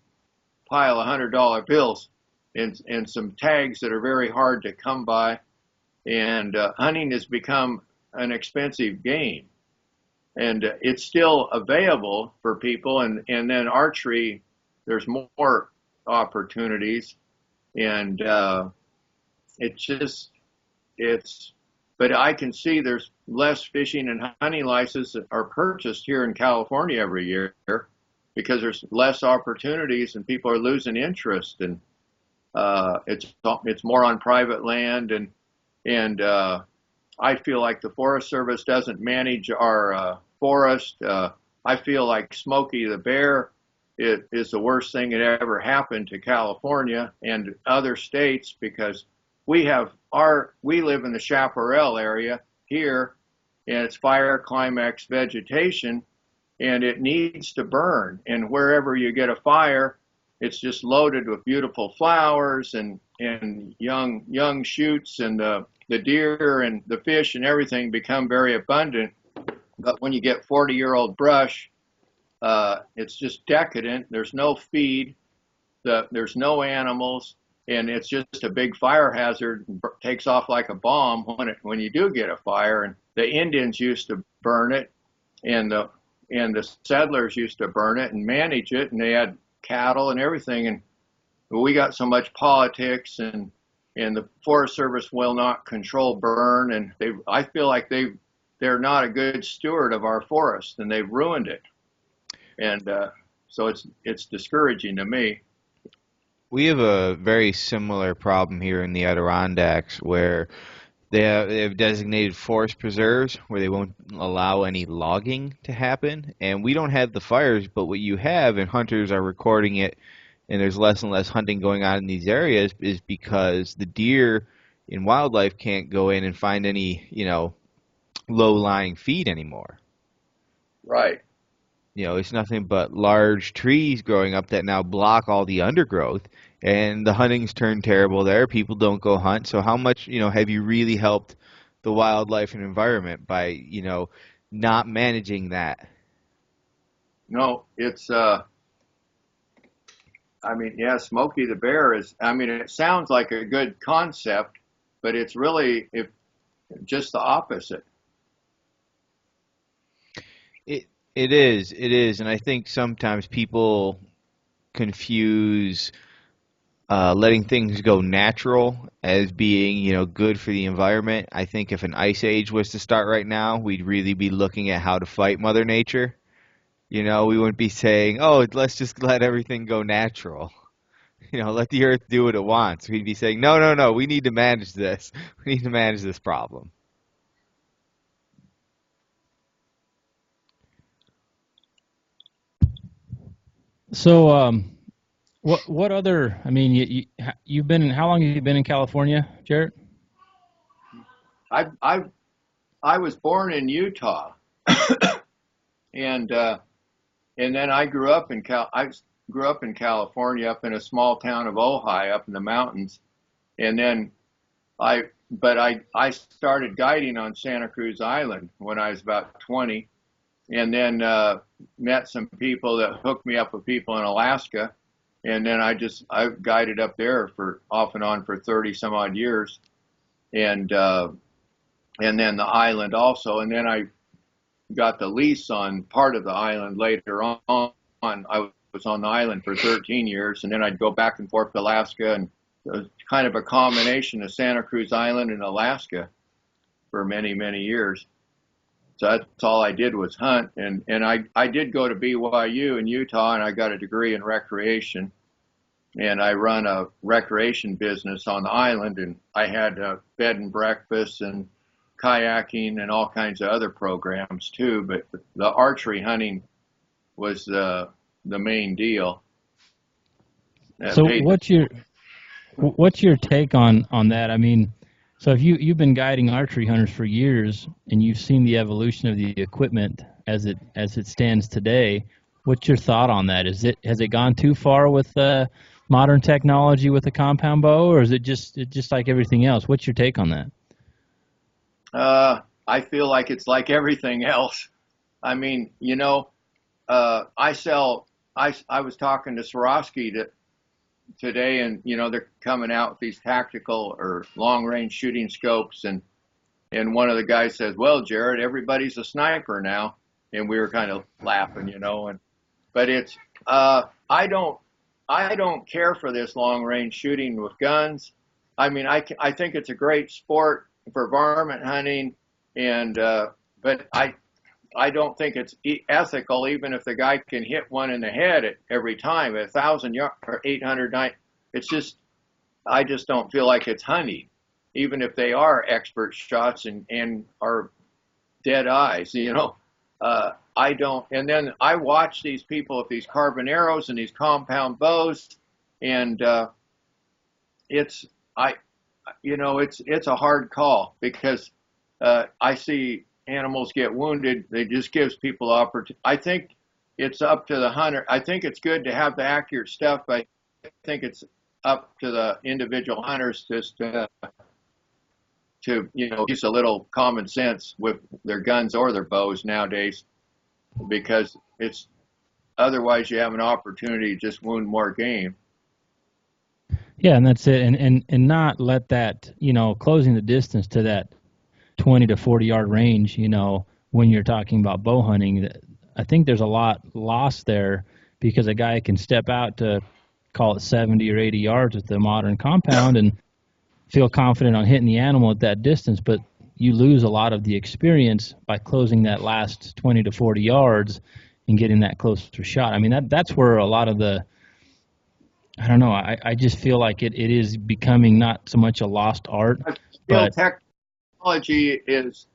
pile of $100 bills and some tags that are very hard to come by. And hunting has become an expensive game. And it's still available for people. And then archery, there's more opportunities. And but I can see there's less fishing and hunting licenses that are purchased here in California every year because there's less opportunities and people are losing interest, and it's more on private land, and I feel like the Forest Service doesn't manage our forest. I feel like Smokey the Bear is the worst thing that ever happened to California and other states, because we live in the Chaparral area here, and it's fire climax vegetation, and it needs to burn. And wherever you get a fire, it's just loaded with beautiful flowers and young shoots, and the deer and the fish and everything become very abundant. But when you get 40-year-old brush, it's just decadent. There's no feed, there's no animals, and it's just a big fire hazard. Takes off like a bomb when you do get a fire. And the Indians used to burn it, and the settlers used to burn it and manage it, and they had cattle and everything. And we got so much politics, and the Forest Service will not control burn, and I feel like they're not a good steward of our forest, and they've ruined it. And so it's discouraging to me. We have a very similar problem here in the Adirondacks, where they have designated forest preserves where they won't allow any logging to happen. And we don't have the fires, but what you have, and hunters are recording it, and there's less and less hunting going on in these areas, is because the deer in wildlife can't go in and find any, low-lying feed anymore. Right. It's nothing but large trees growing up that now block all the undergrowth, and the hunting's turned terrible there. People don't go hunt. So how much, have you really helped the wildlife and environment by, not managing that? No, it's, Smokey the Bear it sounds like a good concept, but it's really just the opposite. It is, and I think sometimes people confuse letting things go natural as being, good for the environment. I think if an ice age was to start right now, we'd really be looking at how to fight Mother Nature. We wouldn't be saying, oh, let's just let everything go natural. Let the earth do what it wants. We'd be saying, no, we need to manage this. We need to manage this problem. So, what other? I mean, you've been. How long have you been in California, Jarrett? I was born in Utah, and then I grew up in California, up in a small town of Ojai, up in the mountains, and then I started guiding on Santa Cruz Island when I was about 20. And then met some people that hooked me up with people in Alaska, and then I guided up there for off and on for 30 some odd years, and then the island also, and then I got the lease on part of the island later on. I was on the island for 13 years, and then I'd go back and forth to Alaska, and it was kind of a combination of Santa Cruz Island and Alaska for many years. So that's all I did was hunt. And I did go to BYU in Utah, and I got a degree in recreation. And I run a recreation business on the island, and I had a bed and breakfast and kayaking and all kinds of other programs too. But the archery hunting was the main deal. So what's your take on that? I mean, so if you've been guiding archery hunters for years and you've seen the evolution of the equipment as it stands today, what's your thought on that? Has it gone too far with modern technology with the compound bow, or is it just like everything else? What's your take on that? I feel like it's like everything else. I mean, I was talking to Swarovski today, and they're coming out with these tactical or long range shooting scopes, and one of the guys says, "Well, Jared, everybody's a sniper now," and we were kind of laughing, but it's I don't care for this long range shooting with guns. I mean, I think it's a great sport for varmint hunting, and but I don't think it's ethical, even if the guy can hit one in the head every time at 1,000 yards or 800. I just don't feel like it's hunting, even if they are expert shots and are dead eyes. I don't. And then I watch these people with these carbon arrows and these compound bows, and it's a hard call, because I see animals get wounded. It just gives people opportunity. I think it's up to the hunter. I think it's good to have the accurate stuff, but I think it's up to the individual hunters just to use a little common sense with their guns or their bows nowadays, because it's otherwise you have an opportunity to just wound more game. Yeah, and that's it, and not let that, closing the distance to that 20 to 40 yard range, when you're talking about bow hunting. I think there's a lot lost there, because a guy can step out to call it 70 or 80 yards with the modern compound and feel confident on hitting the animal at that distance, but you lose a lot of the experience by closing that last 20 to 40 yards and getting that closer shot. I mean, that's where a lot of I don't know, I just feel like it is becoming not so much a lost art, but technology is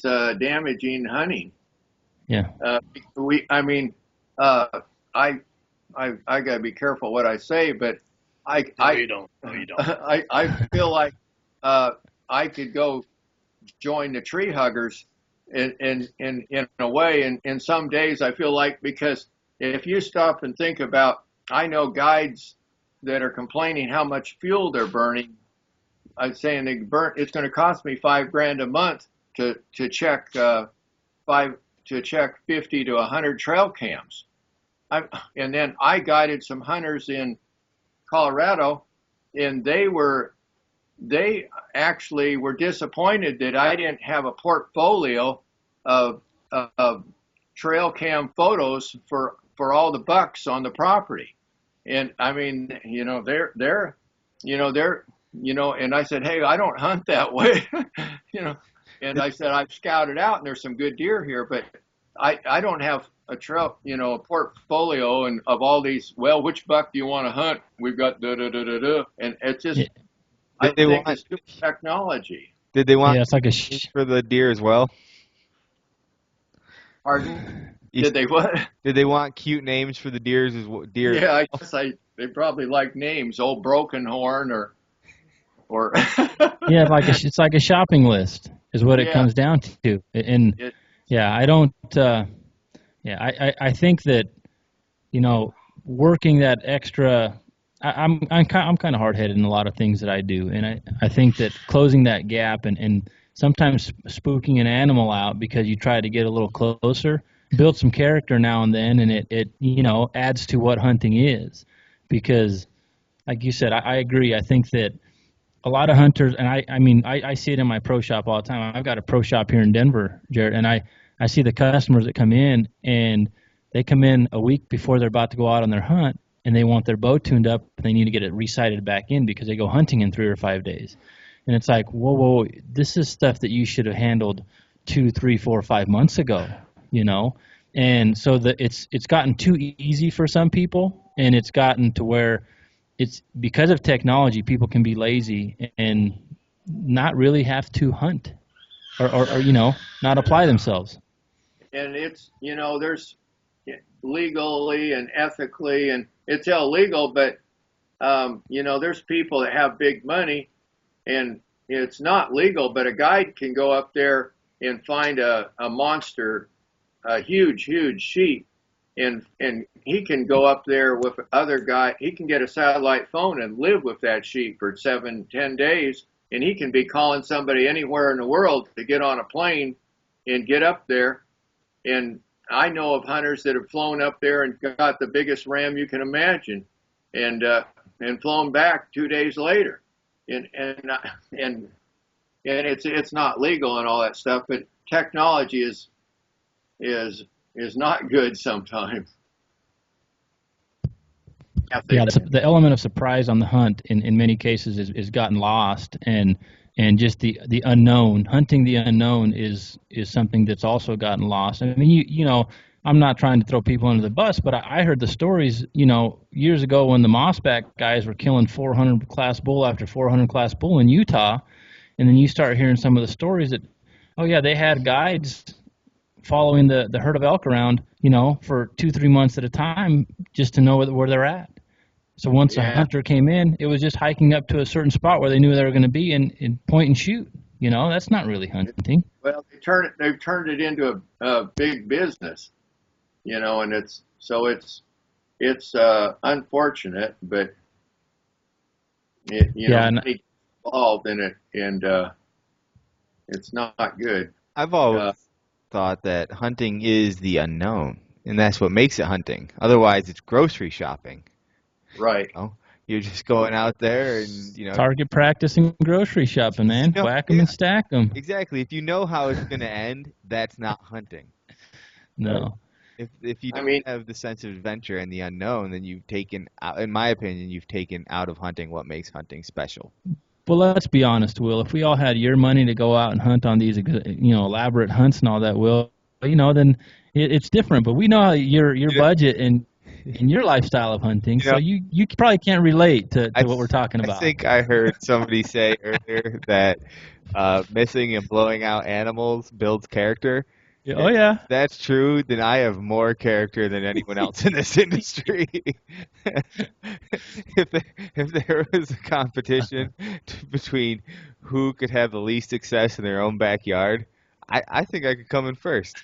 damaging hunting. Yeah. I gotta be careful what I say, but you don't. I feel like I could go join the tree huggers in a way, and some days I feel like, because if you stop and think about, I know guides that are complaining how much fuel they're burning. I'm saying it's going to cost me $5,000 a month to check 50 to 100 trail cams. And then I guided some hunters in Colorado, and they actually were disappointed that I didn't have a portfolio of trail cam photos for all the bucks on the property. And I mean, they're and I said, hey, I don't hunt that way, and I said, I've scouted out and there's some good deer here, but I don't have a trail, a portfolio and of all these, well, which buck do you want to hunt? We've got da-da-da-da-da. And it's just, I think it's good technology. Did they want it's like for the deer as well? Pardon? Did they what? Did they want cute names for the deers as well? Deer? Yeah, I guess they probably like names, Old Broken Horn or yeah, it's like a shopping list is what it comes down to. And I don't. I think that working that extra. I'm kind of hard-headed in a lot of things that I do, and I think that closing that gap and sometimes spooking an animal out because you try to get a little closer, build some character now and then, and it adds to what hunting is. Because, like you said, I agree. I think that a lot of hunters, and I see it in my pro shop all the time. I've got a pro shop here in Denver, Jared, and I see the customers that come in, and they come in a week before they're about to go out on their hunt, and they want their bow tuned up, and they need to get it resighted back in because they go hunting in 3 or 5 days. And it's like, whoa, this is stuff that you should have handled 2, 3, 4, 5 months ago, you know? And so it's gotten too easy for some people, and it's gotten to where it's because of technology, people can be lazy and not really have to hunt or not apply themselves. And it's, there's legally and ethically, and it's illegal, but, there's people that have big money, and it's not legal, but a guide can go up there and find a monster, a huge sheep, and he can go up there with other guy. He can get a satellite phone and live with that sheep for 7-10 days, and he can be calling somebody anywhere in the world to get on a plane and get up there. And I know of hunters that have flown up there and got the biggest ram you can imagine, and flown back 2 days later, and it's not legal and all that stuff, but technology is not good sometimes. Yeah, the element of surprise on the hunt in many cases is gotten lost, and just the unknown, hunting the unknown is something that's also gotten lost. I mean, you know, I'm not trying to throw people under the bus, but I heard the stories, years ago when the Mossback guys were killing 400 class bull after 400 class bull in Utah, and then you start hearing some of the stories that, oh yeah, they had guides following the herd of elk around, for 2-3 months at a time just to know where they're at. So once a hunter came in, it was just hiking up to a certain spot where they knew they were going to be and point and shoot. That's not really hunting. Well, they've turned it into a big business, and it's unfortunate, but money involved in it, and it's not good. I've always thought that hunting is the unknown, and that's what makes it hunting. Otherwise, it's grocery shopping. Right. You're just going out there and, target practice and grocery shopping, man. Whack them and stack them. Exactly. If you know how it's going to end, that's not hunting. No. If you don't have the sense of adventure and the unknown, then you've taken out, in my opinion, out of hunting what makes hunting special. Well, let's be honest, Will. If we all had your money to go out and hunt on these, elaborate hunts and all that, Will, then it's different. But we know your budget and your lifestyle of hunting, so you probably can't relate to what we're talking about. I think I heard somebody say earlier that missing and blowing out animals builds character. Oh, yeah. If that's true, then I have more character than anyone else in this industry. If there was a competition between who could have the least success in their own backyard, I think I could come in first.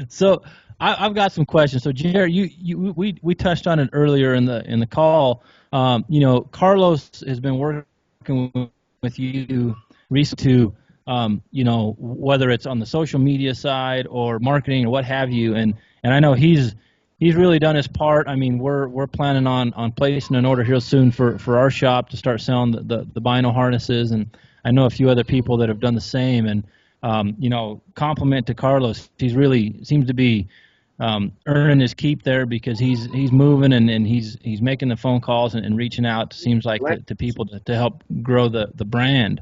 So I've got some questions. So Jared, we touched on it earlier in the call. Carlos has been working with you recently to whether it's on the social media side or marketing or what have you, and I know he's really done his part. I mean, we're planning on placing an order here soon for our shop to start selling the bino harnesses, and I know a few other people that have done the same. And compliment to Carlos. He's really seems to be earning his keep there because he's moving and he's making the phone calls and reaching out. Seems like to people to help grow the brand.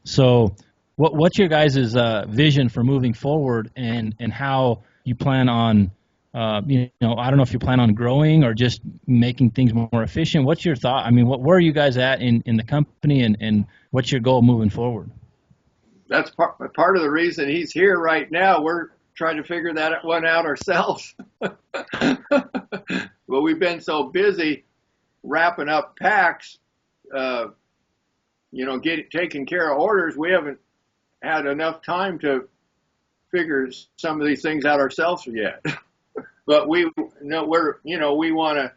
So, what's your guys' vision for moving forward and how you plan on? I don't know if you plan on growing or just making things more efficient. What's your thought? I mean, where are you guys at in the company and what's your goal moving forward? That's part of the reason he's here right now. We're trying to figure that one out ourselves. Well, we've been so busy wrapping up packs, taking care of orders. We haven't had enough time to figure some of these things out ourselves yet. But we want to,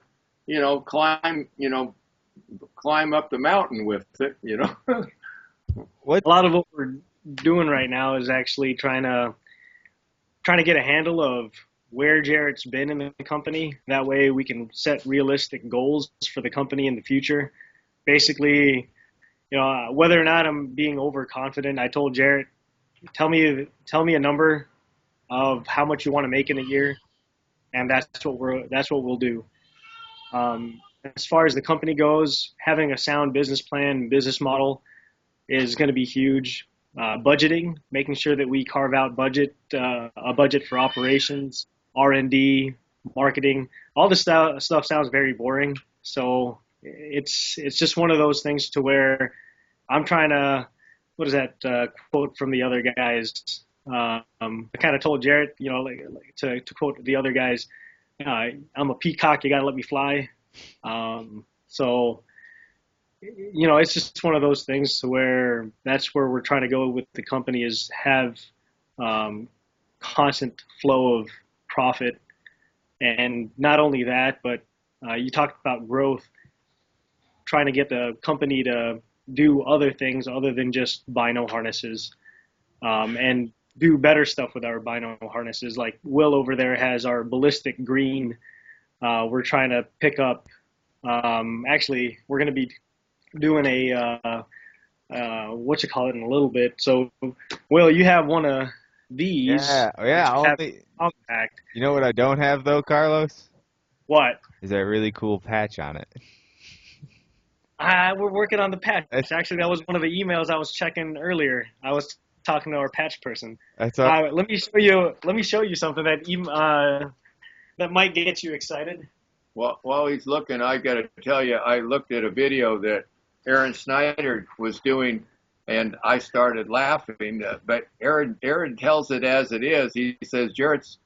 climb up the mountain with it, A lot of what we're doing right now is actually trying to get a handle of where Jarrett's been in the company. That way we can set realistic goals for the company in the future. Basically, whether or not I'm being overconfident, I told Jarrett, tell me a number of how much you want to make in a year, and that's what we'll do. As far as the company goes, having a sound business plan, business model is going to be huge. budgeting, making sure that we carve out a budget for operations, R&D, marketing. All this stuff sounds very boring. So it's just one of those things to where I'm trying to, what is that quote from the other guys? I kind of told Jarrett, to quote the other guys, I'm a peacock, you got to let me fly. So it's just one of those things to where that's where we're trying to go with the company, is have constant flow of profit. And not only that, but you talked about growth, trying to get the company to do other things other than just bino harnesses, and do better stuff with our bino harnesses. Like Will over there has our ballistic green. We're trying to pick up. Actually, we're going to be doing a what you call it in a little bit. So, Will, you have one of these. Yeah. Compact. You know what I don't have though, Carlos? What? Is that really cool patch on it? We're working on the patch. Actually, that was one of the emails I was checking earlier. I was talking to our patch person. That's all. Let me show you something that that might get you excited. Well, while he's looking, I got to tell you, I looked at a video that Aaron Snyder was doing, and I started laughing. But Aaron tells it as it is. He says Jarrett's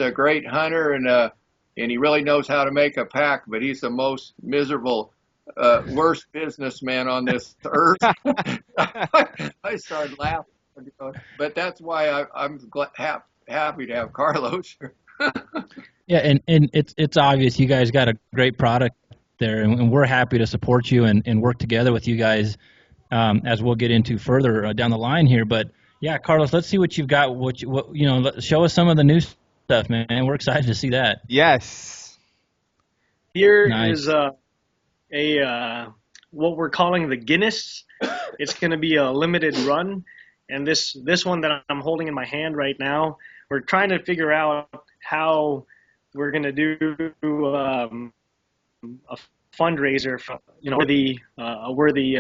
a great hunter, and he really knows how to make a pack, but he's the most miserable, worst businessman on this earth. I started laughing, but that's why I'm happy to have Carlos. Yeah, and it's obvious you guys got a great product there, and we're happy to support you and work together with you guys, as we'll get into further down the line here. But yeah, Carlos, let's see what you've got. Show us some of the new stuff, man. We're excited to see that. Yes. Here is what we're calling the Guinness. It's going to be a limited run, and this one that I'm holding in my hand right now, we're trying to figure out how we're going to do a fundraiser for a worthy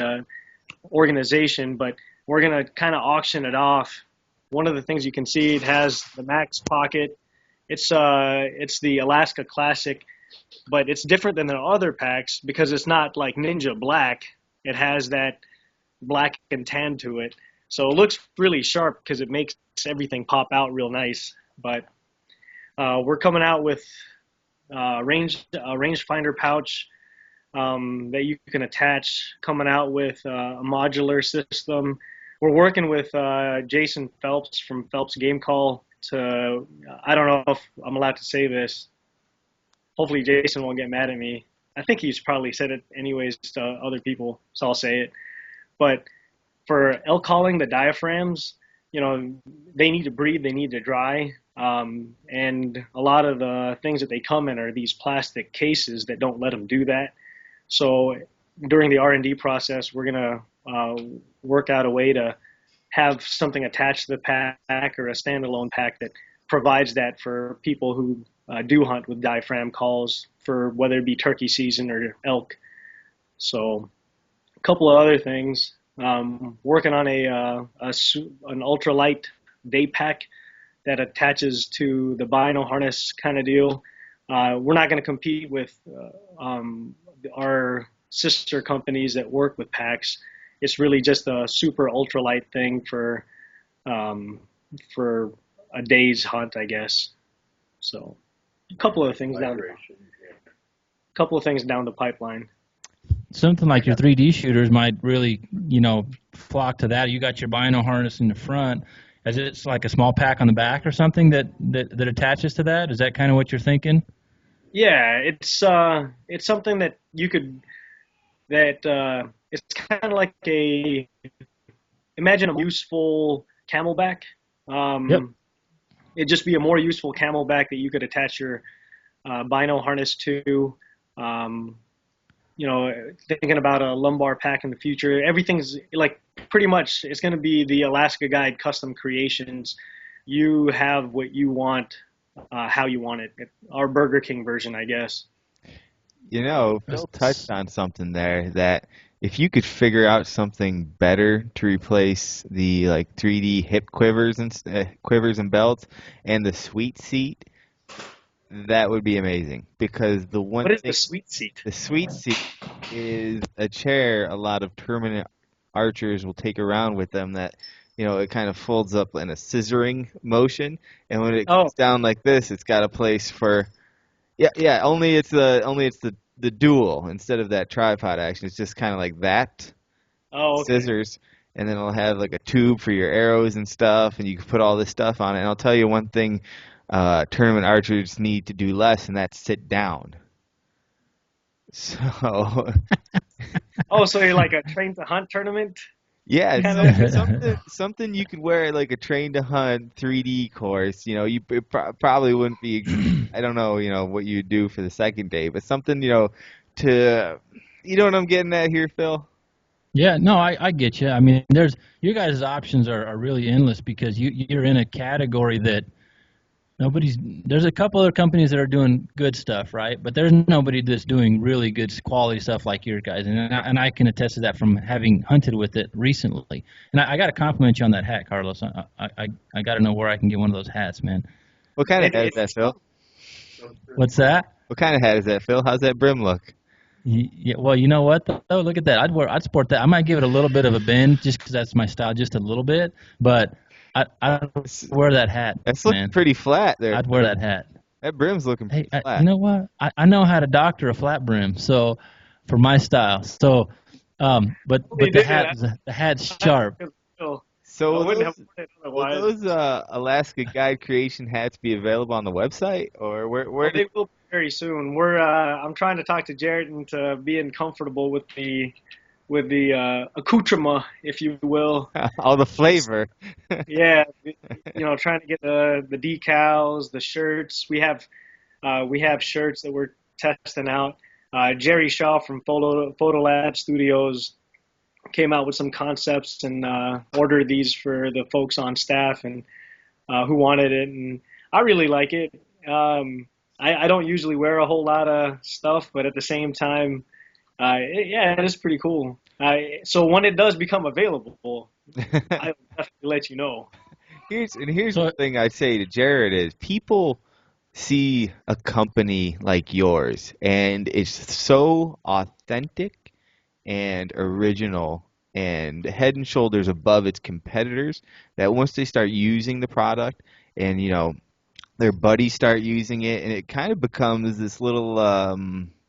organization, but we're going to kind of auction it off. One of the things you can see, it has the Max Pocket. It's the Alaska Classic, but it's different than the other packs because it's not like Ninja Black. It has that black and tan to it, so it looks really sharp because it makes everything pop out real nice. But we're coming out with a rangefinder pouch that you can attach, coming out with a modular system. We're working with Jason Phelps from Phelps Game Call to, I don't know if I'm allowed to say this. Hopefully Jason won't get mad at me. I think he's probably said it anyways to other people, so I'll say it. But for elk calling, the diaphragms, they need to breathe, they need to dry. And a lot of the things that they come in are these plastic cases that don't let them do that. So during the R&D process, we're going to work out a way to have something attached to the pack or a standalone pack that provides that for people who do hunt with diaphragm calls, for whether it be turkey season or elk. So a couple of other things. Working on an ultralight day pack that attaches to the bino harness kind of deal. We're not going to compete with our sister companies that work with packs. It's really just a super ultralight thing for a day's hunt, I guess. So a couple of things down the pipeline. Something like your 3D shooters might really, flock to that. You got your bino harness in the front. Is it like a small pack on the back or something that attaches to that? Is that kind of what you're thinking? Yeah, it's something that you could, it's kind of like imagine a useful camelback. Yep. It'd just be a more useful camelback that you could attach your bino harness to. Thinking about a lumbar pack in the future, everything's like pretty much, it's going to be the Alaska Guide custom creations. You have what you want, how you want it. Our Burger King version, I guess. Phil touched on something there that if you could figure out something better to replace the like 3D hip quivers and belts and the sweet seat, that would be amazing. Because the one What is thing, the sweet seat? the sweet seat is a chair a lot of tournament archers will take around with them that, it kind of folds up in a scissoring motion, and when it Oh, comes down like this, it's got a place for, yeah, yeah, only it's the dual instead of that tripod action. It's just kind of like that, oh, okay. scissors, and then it'll have like a tube for your arrows and stuff, and you can put all this stuff on it. And I'll tell you one thing, tournament archers need to do less, and that's sit down. So, Oh, so you're like a train to hunt tournament yeah, it's kind of? something you could wear at like a train to hunt 3D course. Probably wouldn't be. I don't know, what you'd do for the second day, but something, to, you know what I'm getting at here, Phil? Yeah, no, I get you. I mean, there's you guys' options are really endless because you're in a category that there's a couple other companies that are doing good stuff, right? But there's nobody that's doing really good quality stuff like your guys, and I can attest to that from having hunted with it recently. And I got to compliment you on that hat, Carlos. I got to know where I can get one of those hats, man. What kind of It, hat is that, it's Phil? What's that? What kind of hat is that, Phil? How's that brim look? Yeah, well, you know what though? Look at that. I'd sport that. I might give it a little bit of a bend just because that's my style, just a little bit. But I'd wear that hat, That's looking man. pretty flat there. I'd wear that hat. That brim's looking Hey, pretty flat. you know what? I know how to doctor a flat brim, so for my style. So, but You did the hat's sharp. So I will wouldn't have those, worn it will otherwise. those Alaska Guide Creation hats be available on the website, or where Well, do they will be very soon. I'm trying to talk to Jared into being comfortable with the accoutrement, if you will. all the flavor? Yeah, trying to get the decals, the shirts. We have shirts that we're testing out. Jerry Shaw from Photo Lab Studios came out with some concepts and ordered these for the folks on staff and who wanted it, and I really like it. I don't usually wear a whole lot of stuff, but at the same time, it is pretty cool. So when it does become available, I will definitely let you know. Here's So the thing I say to Jared is people see a company like yours and it's so authentic and original and head and shoulders above its competitors that once they start using the product and their buddies start using it and it kind of becomes this little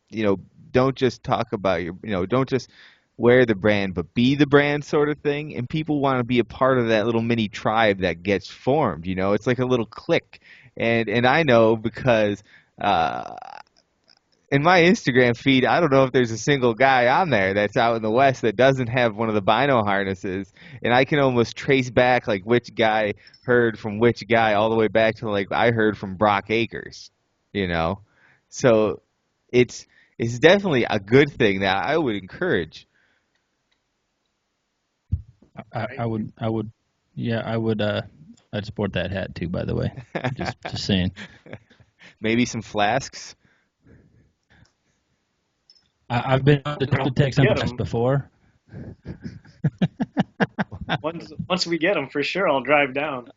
you know don't just talk about don't just wear the brand but be the brand sort of thing, and people want to be a part of that little mini tribe that gets formed. It's like a little clique, and I know because uh in my Instagram feed, I don't know if there's a single guy on there that's out in the West that doesn't have one of the Bino harnesses, and I can almost trace back like which guy heard from which guy all the way back to like I heard from Brock Akers, you know. So it's definitely a good thing that I would encourage. I would, yeah, I'd sport that hat too. By the way, just saying. Maybe some flasks. I've been to take some Get tests 'em. before. Once we get them, for sure, I'll drive down.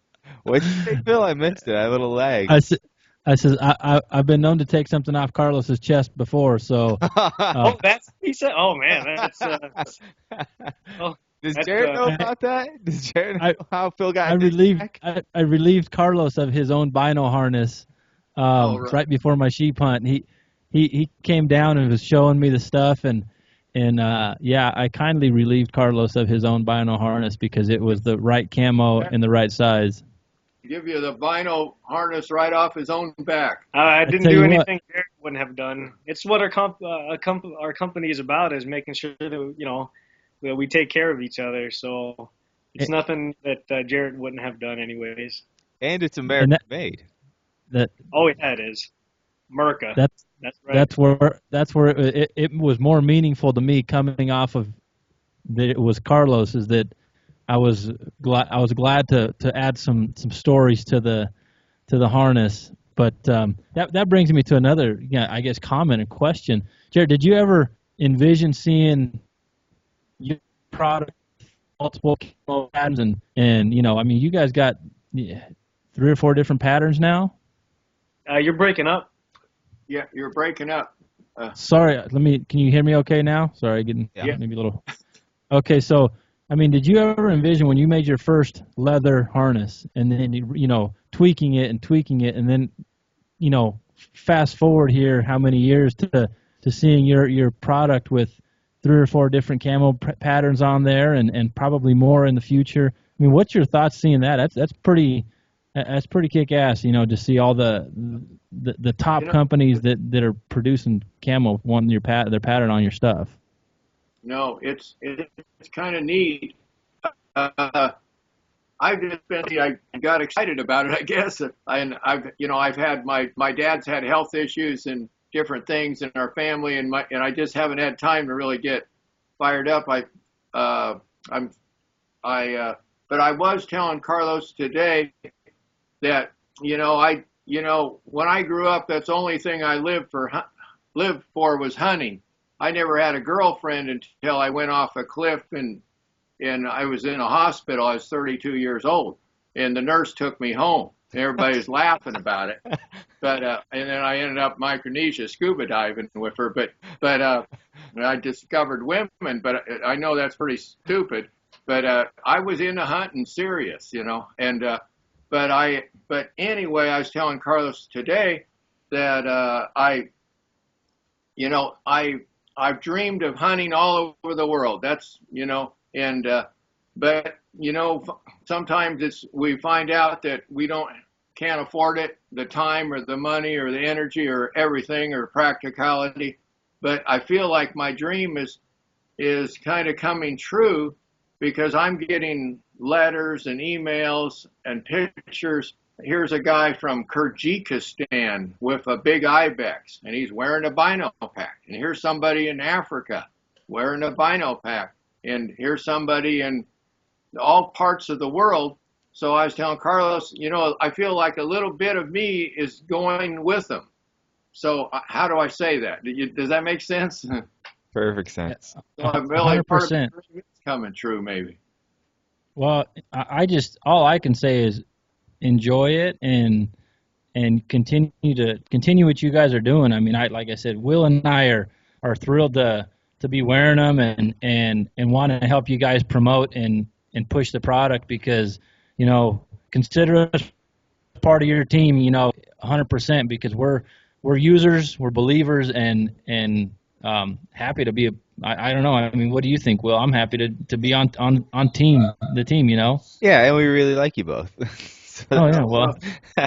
What'd you say, Phil? I missed it. I had a little lag. I've been known to take something off Carlos's chest before, so Oh, that's he said. Oh man, that's oh, Does that's Jared know about that? Does Jared know how Phil got I his relieved back? I relieved Carlos of his own bino harness Right. right before my sheep hunt. He came down and was showing me the stuff and yeah, I kindly relieved Carlos of his own bino harness because it was the right camo and the right size. Give you the vinyl harness right off his own back. I didn't tell do you what. anything Jared wouldn't have done. It's what our company is about, is making sure that that we take care of each other. So it's nothing that Jared wouldn't have done anyways. And it's American made. That Oh yeah, it is. America. that's That's right. that's where it was more meaningful to me coming off of that it was Carlos, is that I was glad to add some stories to the harness. But that brings me to another, I guess, comment and question. Jared, did you ever envision seeing product, multiple camo patterns, and I mean, you guys got 3 or 4 different patterns now. You're breaking up. Yeah, you're breaking up. Sorry, can you hear me okay now? Sorry, getting maybe a little. Okay, so I mean, did you ever envision when you made your first leather harness and then tweaking it, and then fast forward here how many years to seeing your product with 3 or 4 different camo patterns on there and probably more in the future? I mean, what's your thoughts seeing that? That's pretty kick-ass, to see all the top companies that are producing camo wanting their pattern on your stuff. No, it's kind of neat. I've just been, I got excited about it, I guess. And I've had my dad's had health issues and different things in our family, and I just haven't had time to really get fired up. But I was telling Carlos today that when I grew up, that's the only thing I lived for was hunting. I never had a girlfriend until I went off a cliff and I was in a hospital. I was 32 years old, and the nurse took me home. Everybody's laughing about it, but and then I ended up Micronesia scuba diving with her. But I discovered women. But I know that's pretty stupid. But I was into hunting serious, and but anyway, I was telling Carlos today that I've dreamed of hunting all over the world. That's and but sometimes we find out that we can't afford it, the time or the money or the energy or everything or practicality. But I feel like my dream is kind of coming true because I'm getting letters and emails and pictures. Here's a guy from Kyrgyzstan with a big ibex, and he's wearing a bino pack. And here's somebody in Africa wearing a bino pack. And here's somebody in all parts of the world. So I was telling Carlos, I feel like a little bit of me is going with them. So how do I say that? Does that make sense? Perfect sense. So I'm really 100%. part of the dream is coming true, maybe. Well, all I can say is enjoy it and continue what you guys are doing. I mean, like I said, Will and I are thrilled to be wearing them and want to help you guys promote and push the product because, consider us part of your team, 100% because we're users, we're believers and happy to be I don't know. I mean, what do you think, Will? I'm happy to be on the team, Yeah, and we really like you both. Oh yeah, well,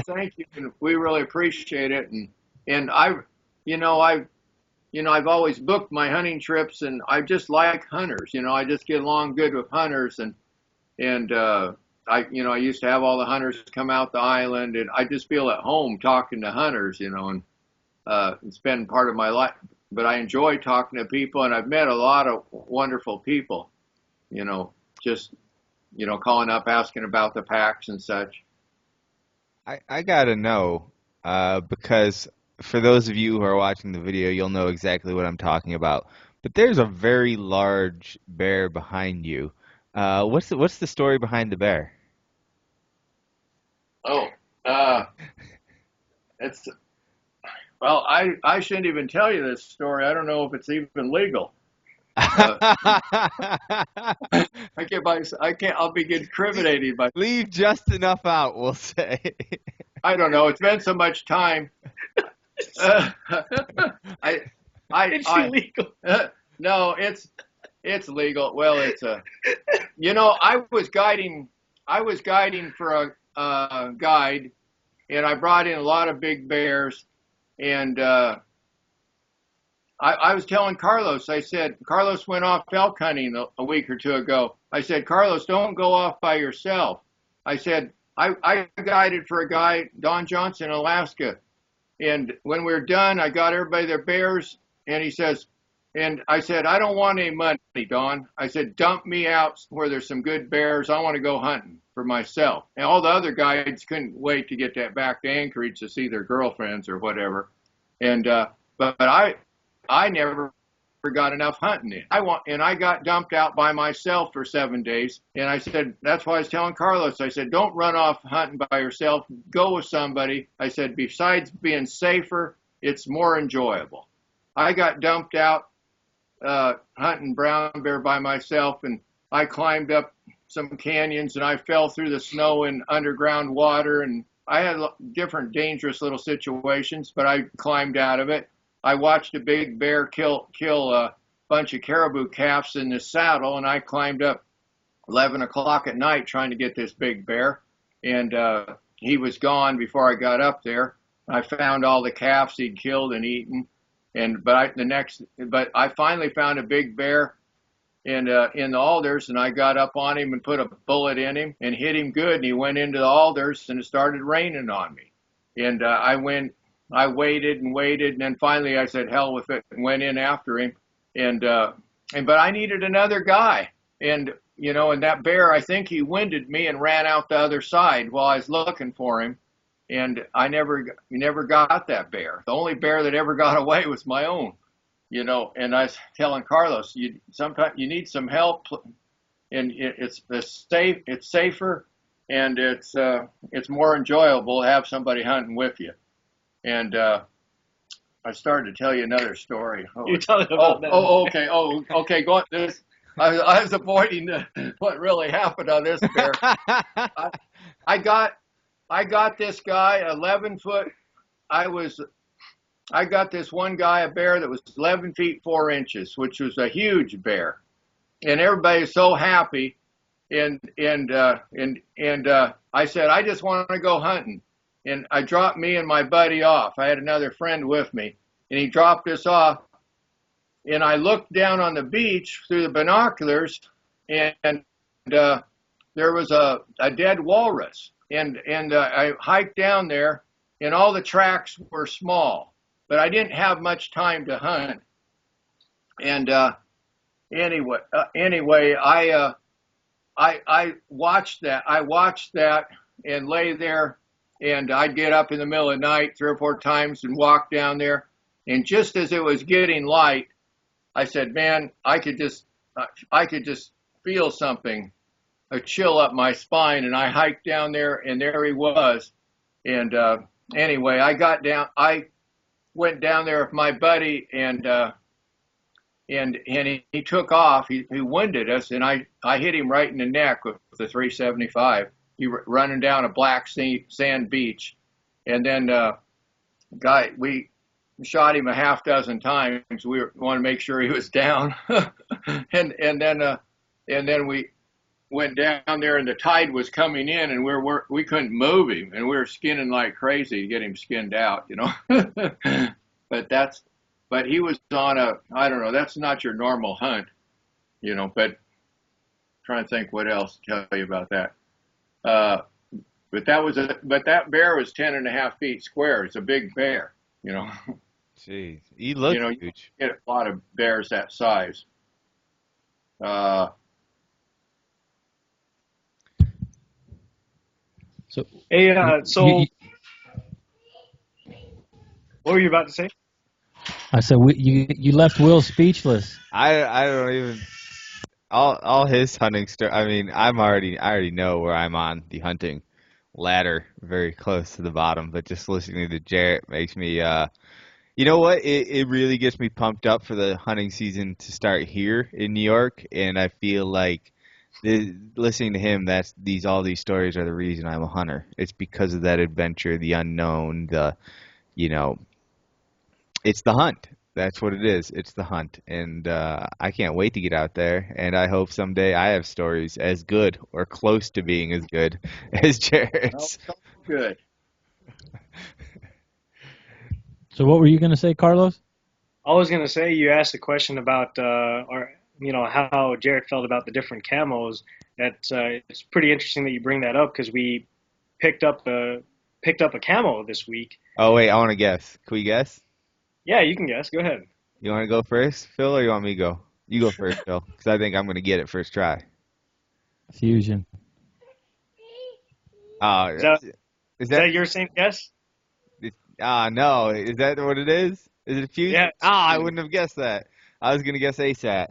thank you. And we really appreciate it. And I've always booked my hunting trips, and I just like hunters. I just get along good with hunters, and I used to have all the hunters come out the island, and I just feel at home talking to hunters, and it's been part of my life. But I enjoy talking to people, and I've met a lot of wonderful people, just calling up, asking about the packs and such. I gotta know, because for those of you who are watching the video, you'll know exactly what I'm talking about. But there's a very large bear behind you. What's the story behind the bear? Oh, well, I shouldn't even tell you this story. I don't know if it's even legal. I'll be incriminated by. Leave just enough out, we'll say. I don't know. It's been so much time. It's illegal. No, it's legal. Well, it's I was guiding for a guide, and I brought in a lot of big bears, and I was telling Carlos, I said, Carlos went off elk hunting a week or two ago. I said, Carlos, don't go off by yourself. I said, I guided for a guy, Don Johnson, in Alaska. And when we were done, I got everybody their bears. And he says, and I said, I don't want any money, Don. I said, dump me out where there's some good bears. I want to go hunting for myself. And all the other guides couldn't wait to get that back to Anchorage to see their girlfriends or whatever. And but I never got enough hunting in. I got dumped out by myself for 7 days. And I said, that's why I was telling Carlos, I said, don't run off hunting by yourself. Go with somebody. I said, besides being safer, it's more enjoyable. I got dumped out hunting brown bear by myself, and I climbed up some canyons and I fell through the snow and underground water, and I had different dangerous little situations, but I climbed out of it. I watched a big bear kill a bunch of caribou calves in the saddle, and I climbed up 11 o'clock at night trying to get this big bear, and he was gone before I got up there. I found all the calves he'd killed and eaten, but I finally found a big bear in the alders, and I got up on him and put a bullet in him and hit him good, and he went into the alders, and it started raining on me. And I waited and waited, and then finally I said, hell with it, and went in after him. But I needed another guy, and that bear, I think he winded me and ran out the other side while I was looking for him, and I never got that bear. The only bear that ever got away was my own. And I was telling Carlos, sometimes you need some help, and it's safer, and it's more enjoyable to have somebody hunting with you. And I started to tell you another story. You tell it about that. Okay. Go on. I was avoiding what really happened on this bear. I got this guy 11 foot. I got this one guy, a bear that was 11 feet 4 inches, which was a huge bear, and everybody was so happy. And I said, I just want to go hunting, and I dropped me and my buddy off. I had another friend with me, and he dropped us off, and I looked down on the beach through the binoculars, and there was a dead walrus, and I hiked down there, and all the tracks were small. But I didn't have much time to hunt, and anyway, I watched that. I watched that and lay there, and I'd get up in the middle of the night 3 or 4 times and walk down there. And just as it was getting light, I said, "Man, I could just feel something, a chill up my spine." And I hiked down there, and there he was. And anyway, I got down. I went down there with my buddy, and he took off. He winded us, and I hit him right in the neck with the 375. He running down a black sand beach, and then we shot him a half dozen times. We wanted to make sure he was down, and then we went down there, and the tide was coming in, and we couldn't move him, and we were skinning like crazy to get him skinned out, But he was on I don't know, that's not your normal hunt, but trying to think what else to tell you about that. But that bear was 10.5 feet square. It's a big bear, Jeez, he looks huge. You get a lot of bears that size. So what were you about to say? I said you left Will speechless. I don't even all his hunting story. I mean, I already know where I'm on the hunting ladder, very close to the bottom. But just listening to Jarrett makes me, you know what? It really gets me pumped up for the hunting season to start here in New York, and I feel like listening to him, all these stories are the reason I'm a hunter. It's because of that adventure, the unknown, it's the hunt. That's what it is. It's the hunt. And I can't wait to get out there. And I hope someday I have stories as good or close to being as good as Jarrett's. Oh, good. So what were you going to say, Carlos? I was going to say, you asked a question about how Jarrett felt about the different camos. It's pretty interesting that you bring that up, because we picked up a camo this week. Oh, wait, I want to guess. Can we guess? Yeah, you can guess. Go ahead. You want to go first, Phil, or you want me to go? You go first, Phil, because I think I'm going to get it first try. Fusion. Is that your same guess? No. Is that what it is? Is it Fusion? Yeah. I wouldn't have guessed that. I was gonna guess ASAT.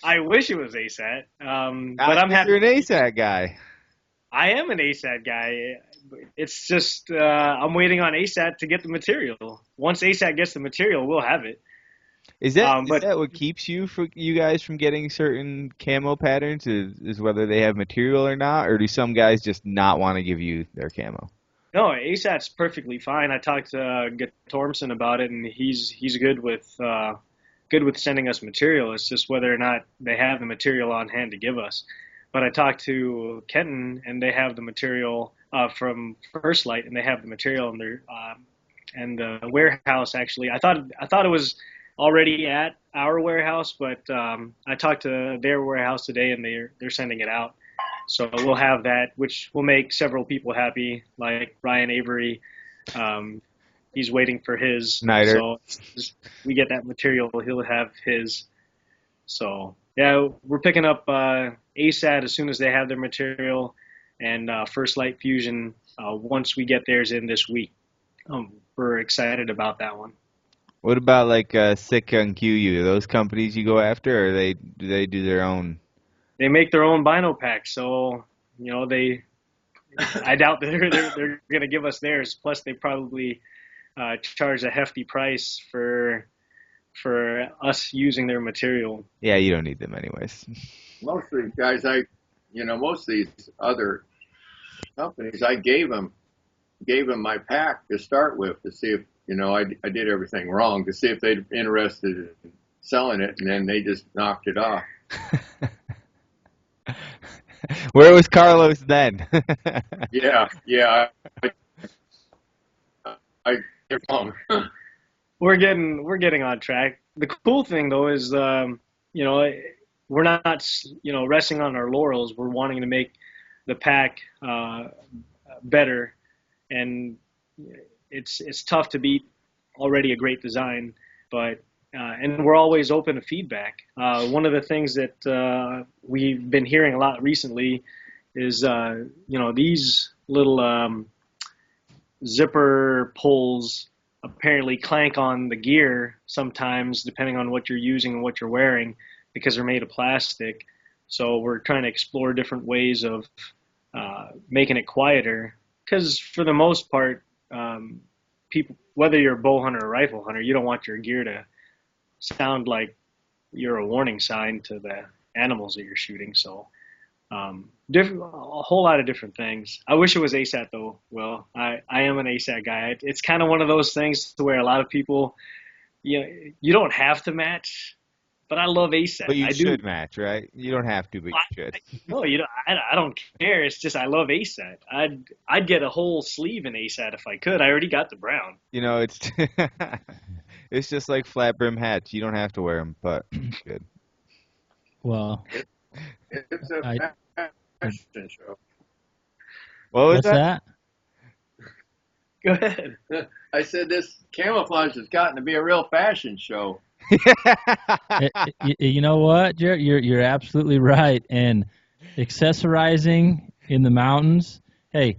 I wish it was ASAT, but I'm You're happy. an ASAT guy. I am an ASAT guy. It's just I'm waiting on ASAT to get the material. Once ASAT gets the material, we'll have it. Is that But what keeps you guys from getting certain camo patterns? Is whether they have material or not, or do some guys just not want to give you their camo? no, ASAT's perfectly fine. I talked to Tormson about it, and he's good with sending us material. It's just whether or not they have the material on hand to give us. But I talked to Kenton, and they have the material from First Light, and they have the material in their and the warehouse. Actually, I thought it was already at our warehouse, but I talked to their warehouse today, and they're sending it out. So we'll have that, which will make several people happy, like Ryan Avery. He's waiting for his. Snyder. So we get that material, he'll have his. So yeah, we're picking up ASAT as soon as they have their material, and First Light Fusion once we get theirs in this week. We're excited about that one. What about like Sitka and QU? Are those companies you go after, or do they do their own? They make their own Bino packs, so I doubt they're going to give us theirs. Plus, they probably charge a hefty price for us using their material. Yeah, you don't need them anyways. Most of these guys, most of these other companies, I gave them my pack to start with to see if, I did everything wrong, to see if they'd be interested in selling it, and then they just knocked it off. Where was Carlos then? Yeah. I did wrong. We're getting on track. The cool thing though is, we're not, resting on our laurels. We're wanting to make the pack better, and it's tough to beat already a great design, but and we're always open to feedback. One of the things that we've been hearing a lot recently is, these little zipper pulls apparently clank on the gear sometimes, depending on what you're using and what you're wearing, because they're made of plastic. So we're trying to explore different ways of making it quieter, because for the most part, people, whether you're a bow hunter or rifle hunter, you don't want your gear to sound like you're a warning sign to the animals that you're shooting. So a whole lot of different things. I wish it was ASAT though. Well, I am an ASAT guy. It's kind of one of those things to where a lot of people, you don't have to match, but I love ASAT. But you should match, right? You don't have to, but you should. No, I don't care. It's just I love ASAT. I'd get a whole sleeve in ASAT if I could. I already got the brown. It's it's just like flat brim hats. You don't have to wear them, but you should. Well, It's a fashion show. What was what's that? Go ahead. I said this camouflage has gotten to be a real fashion show. You know what, Jared? You're absolutely right. And accessorizing in the mountains, hey,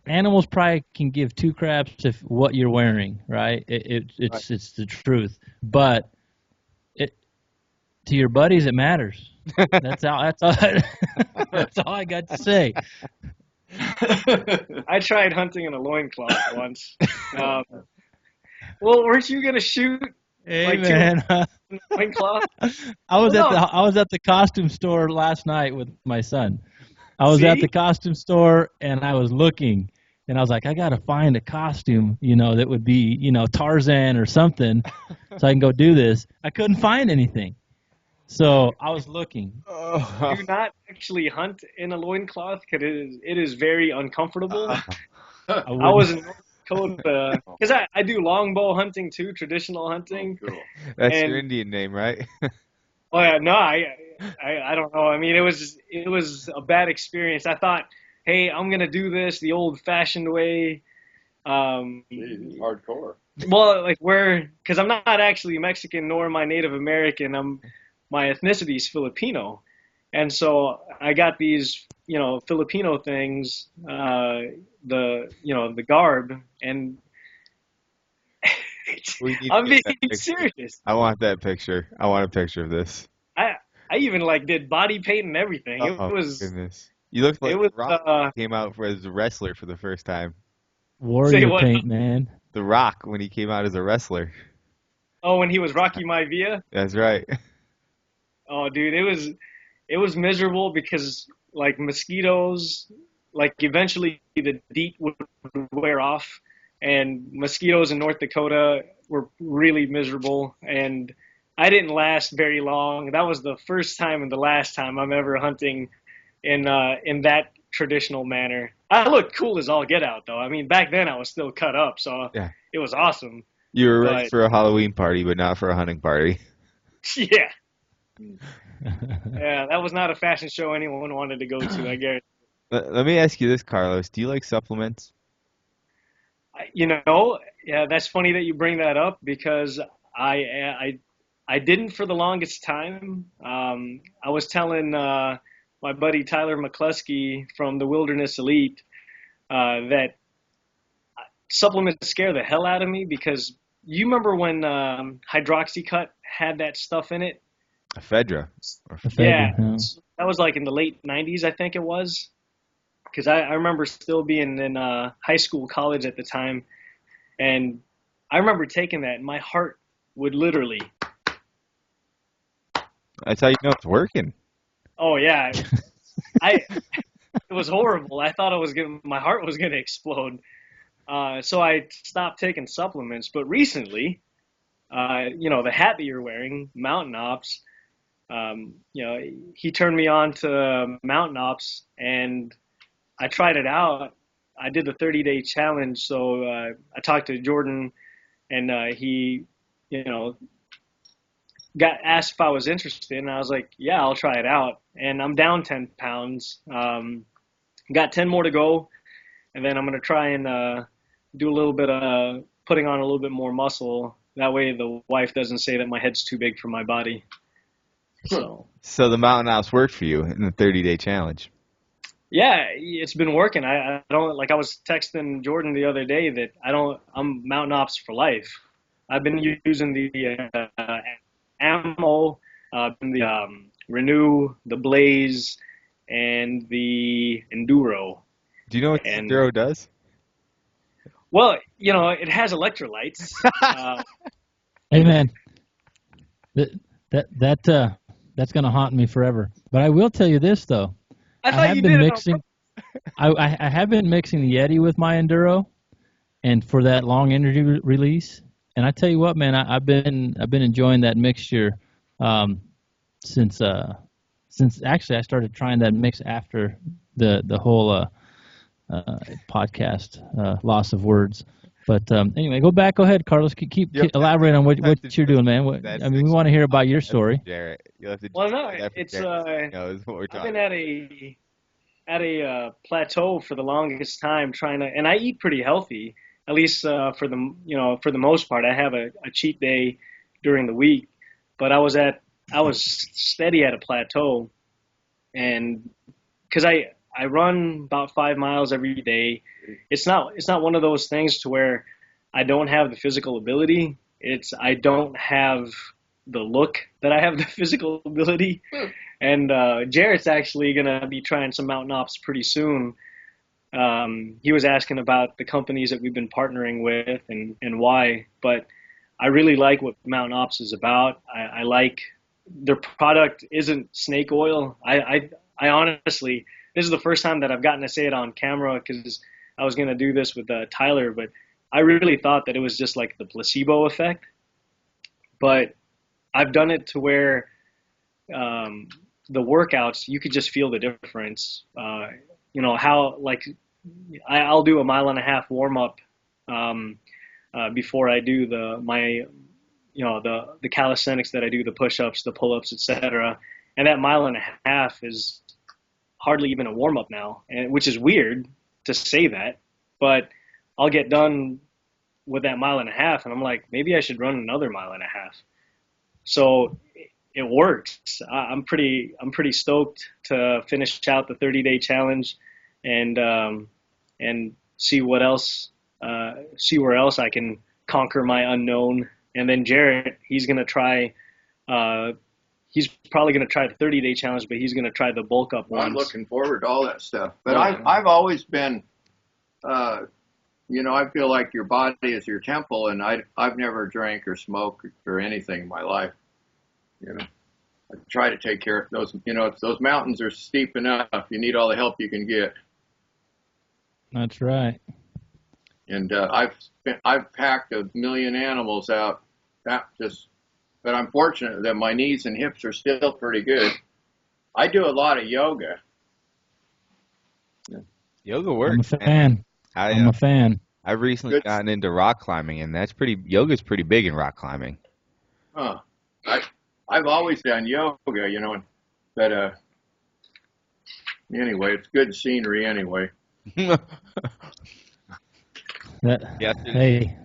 animals probably can give two craps if what you're wearing, right? It's the truth. But to your buddies, it matters. That's all. That's all I got to say. I tried hunting in a loincloth once. Well, weren't you gonna shoot? Hey, man. Loincloth? I was at the costume store last night with my son. I was at the costume store and I was looking, and I was like, I gotta find a costume, that would be, Tarzan or something, so I can go do this. I couldn't find anything, so I was looking. Do not actually hunt in a loincloth because it is very uncomfortable. I was in North Dakota because I do longbow hunting too, traditional hunting. Oh, cool. That's your Indian name, right? Oh yeah, no, I don't know. I mean, it was a bad experience. I thought, hey, I'm gonna do this the old-fashioned way. Jeez, hardcore. Well, because I'm not actually Mexican nor am I Native American. My ethnicity is Filipino, and so I got these, Filipino things, the garb, and We need to I'm get being that picture. serious. I want that picture. I want a picture of this. I even like did body paint and everything. Oh It was goodness. You looked like it was The Rock came out as a wrestler for the first time. Warrior what? paint, man. The Rock when he came out as a wrestler. Oh, when he was Rocky Maivia. That's right. Oh, dude, it was miserable because like mosquitoes, like eventually the DEET would wear off, and mosquitoes in North Dakota were really miserable, and I didn't last very long. That was the first time and the last time I'm ever hunting in that traditional manner. I looked cool as all get out though. I mean, back then I was still cut up, so Yeah. it was awesome. You were ready But for a Halloween party, but not for a hunting party. yeah. Yeah, that was not a fashion show anyone wanted to go to, I guarantee. Let me ask you this, Carlos. Do you like supplements? You know, yeah, that's funny that you bring that up because I didn't for the longest time. I was telling my buddy Tyler McCluskey from the Wilderness Elite that supplements scare the hell out of me because you remember when Hydroxycut had that stuff in it? Ephedra. Yeah, Yeah. that was like in the late 90s, I think it was. Because I remember still being in high school, college at the time, and I remember taking that, and my heart would literally, That's how you know it's working. oh yeah, it was horrible. I thought my heart was gonna explode. So I stopped taking supplements. But recently, the hat that you're wearing, Mountain Ops, he turned me on to Mountain Ops, and I tried it out. I did the 30-day challenge. So I talked to Jordan, and he, got asked if I was interested, and I was like, yeah, I'll try it out. And I'm down 10 pounds. Got 10 more to go, and then I'm going to try and do a little bit of putting on a little bit more muscle. That way the wife doesn't say that my head's too big for my body. So the Mountain Ops worked for you in the 30-day challenge. yeah, it's been working. I don't, like I was texting Jordan the other day that I'm Mountain Ops for life. I've been using the Ammo, the Renew, the Blaze, and the Enduro. Do you know what Enduro does? Well, it has electrolytes. Hey man, that's gonna haunt me forever. But I will tell you this though. I thought have you been did mixing. I have been mixing the Yeti with my Enduro, and for that long energy release. And I tell you what, man, I've been enjoying that mixture since actually I started trying that mix after the whole podcast Loss of Words. But anyway, go ahead, Carlos. Keep elaborate on what you're doing, man. We want to hear about your story. Jarrett, you'll have to. Well, no, it's knows what we're I've talking been at a plateau for the longest time trying to, and I eat pretty healthy, at least for the most part. I have a cheat day during the week, but I was steady at a plateau, and because I run about 5 miles every day. It's not one of those things to where I don't have the physical ability. I don't have the look that I have the physical ability. And Jarrett's actually gonna be trying some Mountain Ops pretty soon. He was asking about the companies that we've been partnering with and why, but I really like what Mountain Ops is about. I like their product isn't snake oil. I honestly, this is the first time that I've gotten to say it on camera because I was going to do this with Tyler, but I really thought that it was just like the placebo effect. But I've done it to where the workouts, you could just feel the difference. How like I'll do a 1.5 mile warm up before I do the calisthenics that I do, the push-ups, the pull-ups, etc. And that 1.5 miles is hardly even a warm up now, which is weird to say that, but I'll get done with that 1.5 miles and I'm like, maybe I should run another 1.5 miles. So it works. I'm pretty stoked to finish out the 30-day challenge and see where else I can conquer my unknown. And then Jarrett, he's going to try. He's probably going to try the 30-day challenge, but he's going to try the bulk up ones. I'm looking forward to all that stuff. But I've always been, you know, I feel like your body is your temple, and I've never drank or smoked or anything in my life. You know, I try to take care of those. You know, if those mountains are steep enough, you need all the help you can get. That's right. And I've packed 1 million animals out. But I'm fortunate that my knees and hips are still pretty good. I do a lot of yoga. Yoga works. I'm a fan. I'm a fan. I've recently gotten into rock climbing, and yoga's pretty big in rock climbing. Huh. I've always done yoga, you know, but anyway, it's good scenery anyway. Hey,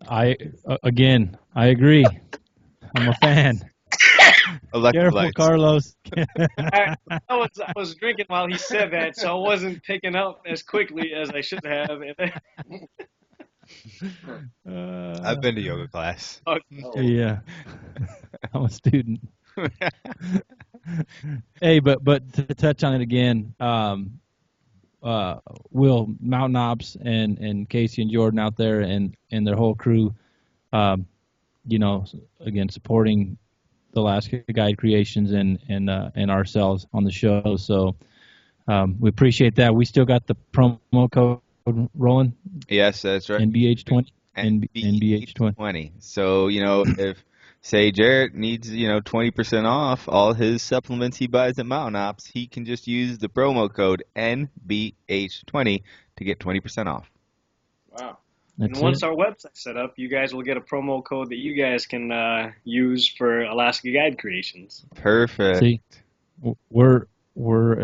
I agree. I'm a fan. Careful, Carlos. I was drinking while he said that, so I wasn't picking up as quickly as I should have. I've been to yoga class. Yeah, I'm a student. Hey, but to touch on it again, Will, Mountain Ops and Casey and Jordan out there and their whole crew, you know, again supporting the Alaska Guide Creations and ourselves on the show. So we appreciate that. We still got the promo code rolling. Yes, that's right. NBH20. NBH20. So, you know, if say Jarrett needs, you know, 20% off all his supplements he buys at Mountain Ops, he can just use the promo code NBH20 to get 20% off. Wow. And once our website's set up, you guys will get a promo code that you guys can use for Alaska Guide Creations. Perfect. See, we're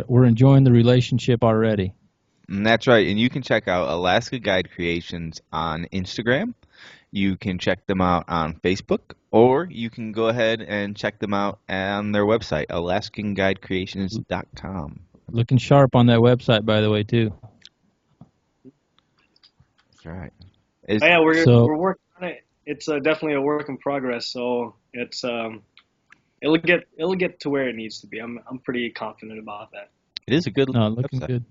enjoying the relationship already. And that's right. And you can check out Alaska Guide Creations on Instagram. You can check them out on Facebook, or you can go ahead and check them out on their website, AlaskanGuideCreations.com. Looking sharp on that website, by the way, too. That's right. We're working on it. It's definitely a work in progress, so it's it'll get to where it needs to be. I'm pretty confident about that. It is a good looking good.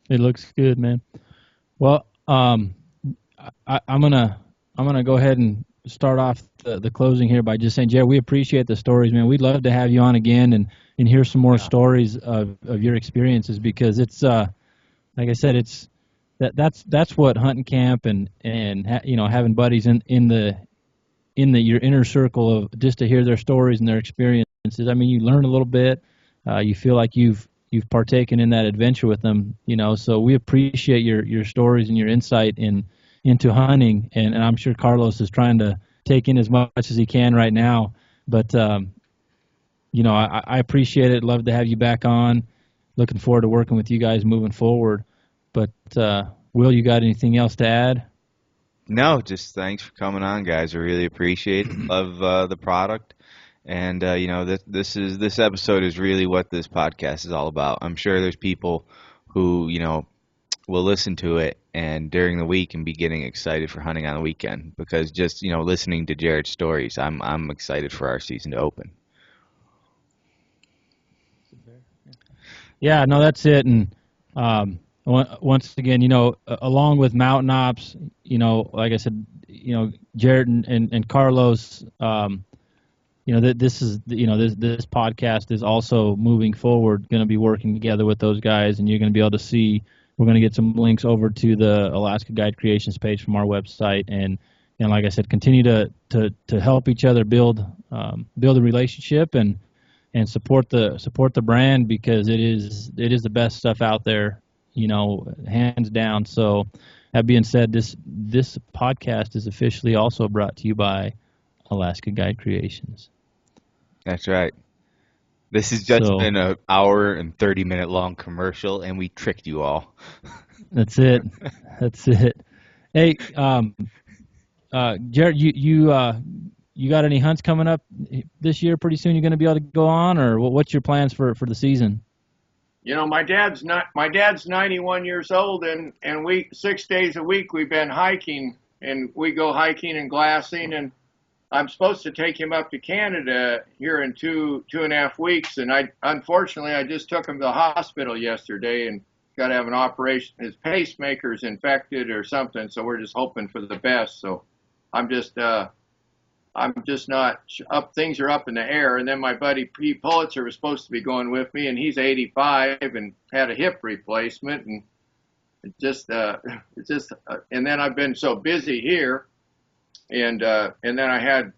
It looks good, man. Well, I'm gonna go ahead and start off the closing here by just saying, Jared, we appreciate the stories, man. We'd love to have you on again and hear some more stories of your experiences, because it's like I said, it's that's what hunting camp and you know, having buddies in your inner circle of just to hear their stories and their experiences. I mean, you learn a little bit. You feel like you've partaken in that adventure with them, you know. So we appreciate your stories and your insight into hunting, and I'm sure Carlos is trying to take in as much as he can right now. But you know, I appreciate it. Love to have you back on. Looking forward to working with you guys moving forward. But Will, you got anything else to add? No, just thanks for coming on, guys. I really appreciate it. Love the product. And, you know, this episode is really what this podcast is all about. I'm sure there's people who, you know, will listen to it and during the week and be getting excited for hunting on the weekend, because just, you know, listening to Jared's stories, I'm excited for our season to open. Yeah, no, that's it. And once again, you know, along with Mountain Ops, you know, like I said, you know, Jared and Carlos, you know, this is, you know, this podcast is also moving forward, going to be working together with those guys, and you're going to be able to see, we're going to get some links over to the Alaska Guide Creations page from our website, and like I said, continue to help each other build a relationship and support the brand, because it is the best stuff out there, you know, hands down. So that being said, this podcast is officially also brought to you by Alaska Guide Creations. That's right. This has just been an hour and 30-minute long commercial, and we tricked you all. That's it. That's it. Hey, Jared, you got any hunts coming up this year? Pretty soon, you're going to be able to go on, or what's your plans for the season? You know, my dad's 91 years old, and we 6 days a week we've been hiking and we go hiking and glassing, and I'm supposed to take him up to Canada here in two and a half weeks, and unfortunately I just took him to the hospital yesterday and got to have an operation. His pacemaker's infected or something, so we're just hoping for the best. So I'm just not up. Things are up in the air. And then my buddy Pete Pulitzer was supposed to be going with me, and he's 85 and had a hip replacement, and and then I've been so busy here, and then I had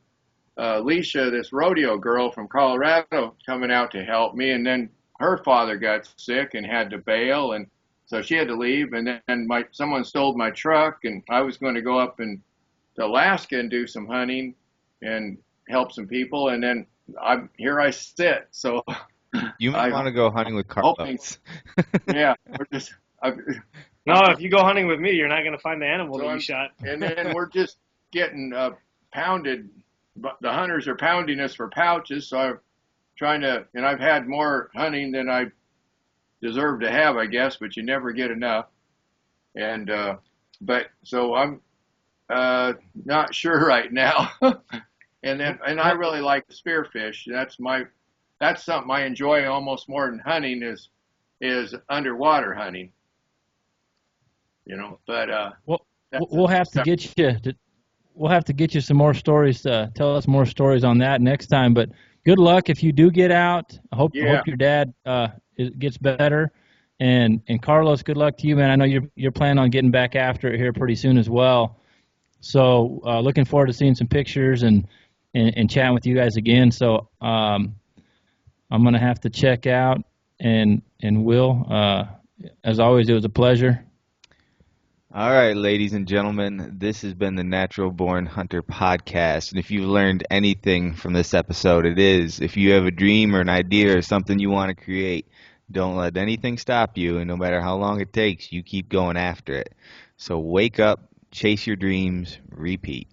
Leisha, this rodeo girl from Colorado, coming out to help me, and then her father got sick and had to bail, and so she had to leave, and then someone stole my truck, and I was going to go up to Alaska and do some hunting and help some people, and then here I sit. So You might want to go hunting with Carlos. Yeah, no, if you go hunting with me, you're not going to find the animal that you shot. And then we're just getting pounded. But the hunters are pounding us for pouches, so I'm trying to. And I've had more hunting than I deserve to have, I guess. But you never get enough. And so I'm not sure right now. And I really like the spearfish. That's something I enjoy almost more than hunting is underwater hunting. But we'll have to get you. We'll have to get you some more stories. Tell us more stories on that next time. But good luck if you do get out. I hope your dad gets better. And Carlos, good luck to you, man. I know you're planning on getting back after it here pretty soon as well. So looking forward to seeing some pictures and chatting with you guys again. So I'm gonna have to check out. And Will, as always, it was a pleasure. All right, ladies and gentlemen, this has been the Natural Born Hunter podcast. And if you've learned anything from this episode, it is if you have a dream or an idea or something you want to create, don't let anything stop you. And no matter how long it takes, you keep going after it. So wake up, chase your dreams, repeat.